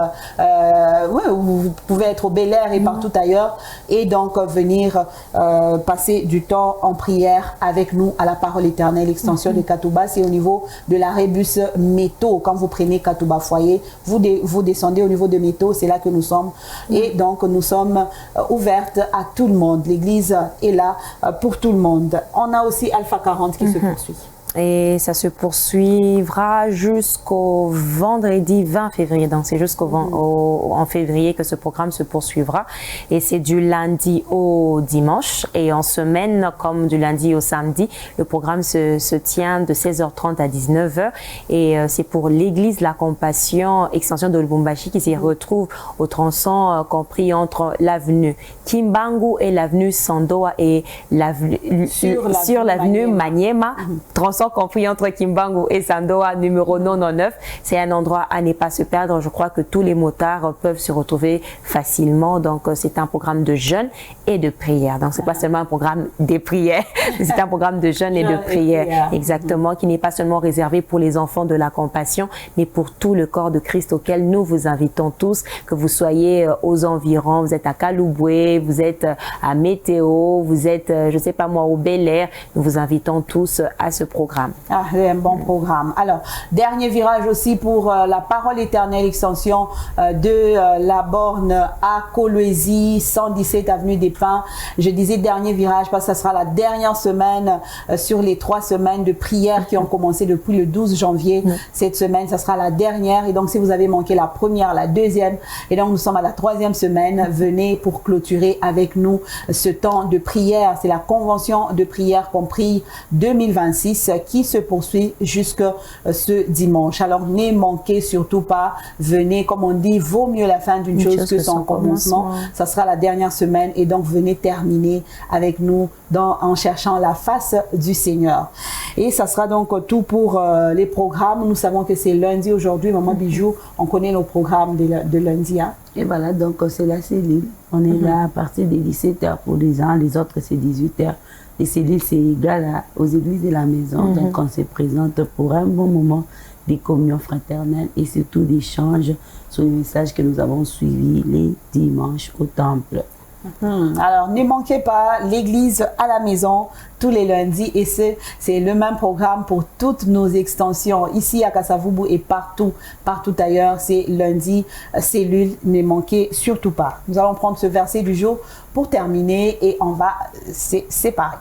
vous pouvez être au Bel-Air et partout ailleurs et donc venir passer du temps en prière avec nous à la Parole Éternelle extension de Katouba. C'est au niveau de la Rébus Métaux. Quand vous prenez Katouba Foyer, vous descendez au niveau de Métaux, c'est là que nous sommes et donc nous sommes ouvertes à tout le monde. L'église est là pour tout le monde. On a aussi Alpha 40 qui se poursuit. Et ça se poursuivra jusqu'au vendredi 20 février. Donc, c'est en février que ce programme se poursuivra. Et c'est du lundi au dimanche. Et en semaine, comme du lundi au samedi, le programme se tient de 16h30 à 19h. Et c'est pour l'église La Compassion, extension de Lubumbashi, qui s'y retrouve au tronçon compris entre l'avenue Kimbangu et l'avenue Sandoa et sur l'avenue Maniema. Tronçon compris entre Kimbangu et Sandoa, numéro 99. C'est un endroit à ne pas se perdre. Je crois que tous les motards peuvent se retrouver facilement. Donc, c'est un programme de jeûne et de prière. Donc, c'est pas seulement un programme de prière, c'est un programme de jeûne et de prière. Exactement, qui n'est pas seulement réservé pour les enfants de la compassion, mais pour tout le corps de Christ auquel nous vous invitons tous, que vous soyez aux environs, vous êtes à Kalouboué, vous êtes à Météo, vous êtes, je sais pas moi, au Bel-Air. Nous vous invitons tous à ce programme. C'est un bon programme. Alors, dernier virage aussi pour la Parole Éternelle extension de la borne à Kolwezi, 117 avenue des Pins. Je disais dernier virage parce que ça sera la dernière semaine sur les 3 semaines de prière qui ont commencé depuis le 12 janvier. Cette semaine, ça sera la dernière. Et donc, si vous avez manqué la première, la deuxième, et donc nous sommes à la 3e semaine, venez pour clôturer avec nous ce temps de prière. C'est la convention de prière compris 2026 qui se poursuit jusque ce dimanche. Alors, ne manquez surtout pas. Venez, comme on dit, vaut mieux la fin d'une chose que son commencement. Ça sera la dernière semaine et donc venez terminer avec nous en cherchant la face du Seigneur. Et ça sera donc tout pour les programmes. Nous savons que c'est lundi aujourd'hui. Maman Bijou, on connaît nos programmes de lundi. Hein? Et voilà, donc c'est la cellule. On est là à partir des 17h pour les uns, les autres c'est 18h. Les cellules, c'est égal aux églises de la maison. Donc, on se présente pour un bon moment des communions fraternelles et surtout d'échanges sur les messages que nous avons suivis les dimanches au temple. Alors, ne manquez pas l'église à la maison tous les lundis et c'est le même programme pour toutes nos extensions ici à Kasavubu et partout ailleurs. C'est lundi, cellule, ne manquez surtout pas. Nous allons prendre ce verset du jour pour terminer et on va se séparer.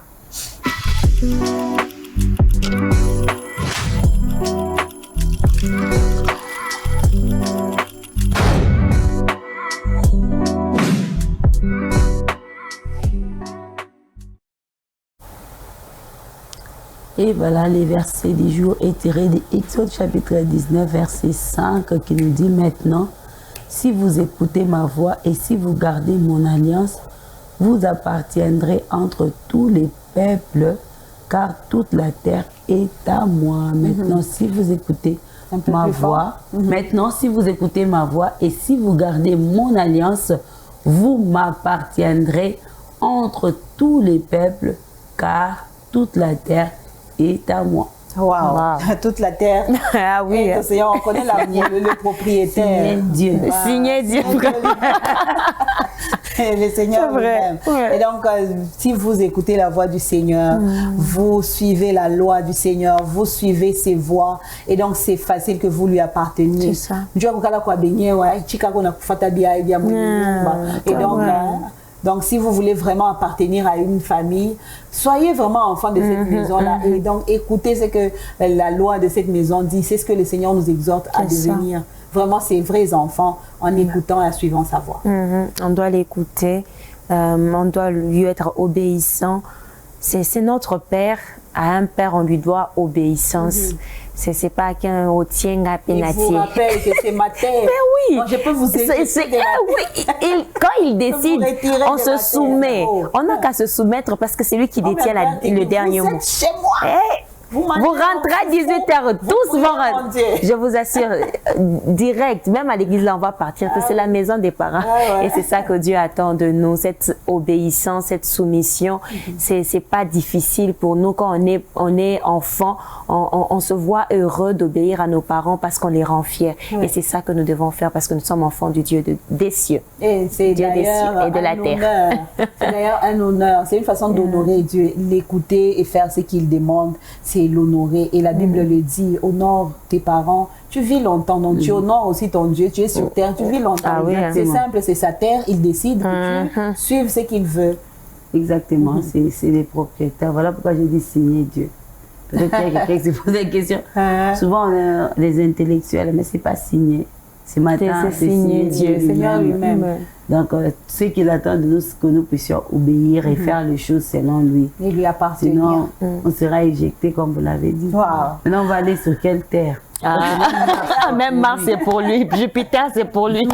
Et voilà, les versets du jour est tiré d'Exode chapitre 19, verset 5, qui nous dit maintenant, si vous écoutez ma voix et si vous gardez mon alliance, vous appartiendrez entre tous les peuples, car toute la terre est à moi. Maintenant, si vous écoutez ma voix, maintenant, si vous écoutez ma voix et si vous gardez mon alliance, vous m'appartiendrez entre tous les peuples, car toute la terre est à moi. Wow. Toute la terre. Ah oui. Et Seigneur, on connaît le propriétaire. Signé Dieu. Signé Dieu. Le Seigneur lui-même. Ouais. Et donc, si vous écoutez la voix du Seigneur, vous suivez la loi du Seigneur, vous suivez ses voies, et donc c'est facile que vous lui apparteniez. C'est ça. Et donc, si vous voulez vraiment appartenir à une famille, soyez vraiment enfant de cette maison-là. Et donc, écoutez ce que la loi de cette maison dit. C'est ce que le Seigneur nous exhorte à devenir. Vraiment, ces vrais enfants en écoutant et en suivant sa voix. On doit l'écouter. On doit lui être obéissant. C'est notre Père. À un Père, on lui doit obéissance. C'est pas qu'un au tien à pénatier. Je vous rappelle que c'est ma terre. Mais oui. Donc, je peux vous aider. Oui. Quand il décide, on se soumet. On n'a qu'à se soumettre parce que c'est lui qui détient le dernier mot. Vous êtes chez moi. Vous rentrez à 18h, tous vont rentrer. Je vous assure, direct, même à l'église, là, on va partir, parce que c'est la maison des parents. Et c'est ça que Dieu attend de nous, cette obéissance, cette soumission. C'est pas difficile pour nous. Quand on est enfant, on se voit heureux d'obéir à nos parents parce qu'on les rend fiers. Et c'est ça que nous devons faire parce que nous sommes enfants du Dieu des cieux. Et c'est Dieu des cieux et de la terre. C'est d'ailleurs un honneur. C'est une façon d'honorer Dieu. L'écouter et faire ce qu'il demande, c'est l'honorer. Et la Bible le dit, honore tes parents, tu vis longtemps, donc tu honores aussi ton Dieu, tu es sur terre, tu vis longtemps. C'est simple, c'est sa terre, il décide que tu suives ce qu'il veut. Exactement, c'est les propriétaires. Voilà pourquoi j'ai dit signer Dieu. Peut-être qu'il y a quelqu'un qui se pose la question. Souvent, on est les intellectuels, mais c'est pas signé. Ce matin, c'est signé Dieu, le Seigneur lui-même. Donc, ce qu'il attend de nous, c'est que nous puissions obéir et faire les choses selon lui. Et lui appartenir. Sinon, on sera éjecté, comme vous l'avez dit. Maintenant, on va aller sur quelle terre? Même Mars, c'est pour lui. Jupiter, c'est pour lui.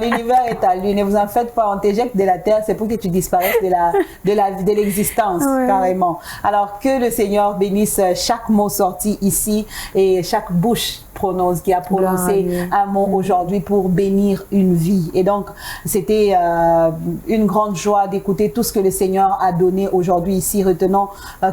L'univers est à lui. Ne vous en faites pas. On t'éjecte de la terre, c'est pour que tu disparaisses de l'existence, carrément. Alors, que le Seigneur bénisse chaque mot sorti ici et chaque bouche qui a prononcé un mot aujourd'hui pour bénir une vie. Et donc, c'était une grande joie d'écouter tout ce que le Seigneur a donné aujourd'hui ici. Retenons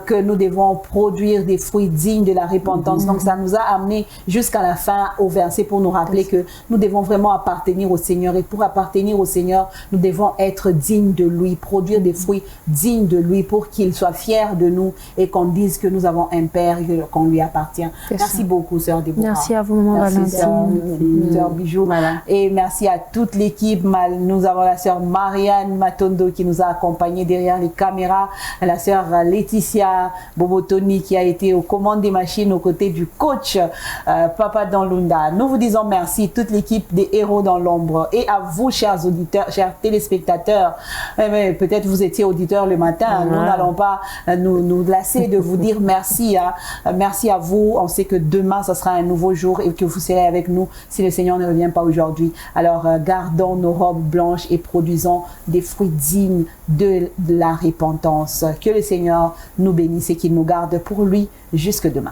que nous devons produire des fruits dignes de la repentance. Donc, ça nous a amené jusqu'à la fin au verset pour nous rappeler que nous devons vraiment appartenir au Seigneur. Et pour appartenir au Seigneur, nous devons être dignes de lui, produire des fruits dignes de lui pour qu'il soit fier de nous et qu'on dise que nous avons un Père et qu'on lui appartient. Merci beaucoup, Sœur Déborah. Merci à vous, Maman Valentine. Sœur Bijou. Voilà. Et merci à toute l'équipe. Nous avons la Sœur Marianne Matondo qui nous a accompagnés derrière les caméras, la Sœur Laetitia Bobotoni qui a été aux commandes des machines aux côtés du coach Papa Danlunda. Nous vous disons merci, toute l'équipe des Héros dans l'ombre, et à vous, chers auditeurs, chers téléspectateurs. Peut-être vous étiez auditeurs le matin. Nous n'allons pas nous lasser de vous dire merci. Merci à vous. On sait que demain, ce sera un nouveau jour et que vous serez avec nous si le Seigneur ne revient pas aujourd'hui. Alors, gardons nos robes blanches et produisons des fruits dignes de la repentance. Que le Seigneur nous bénisse et qu'il nous garde pour lui jusque demain.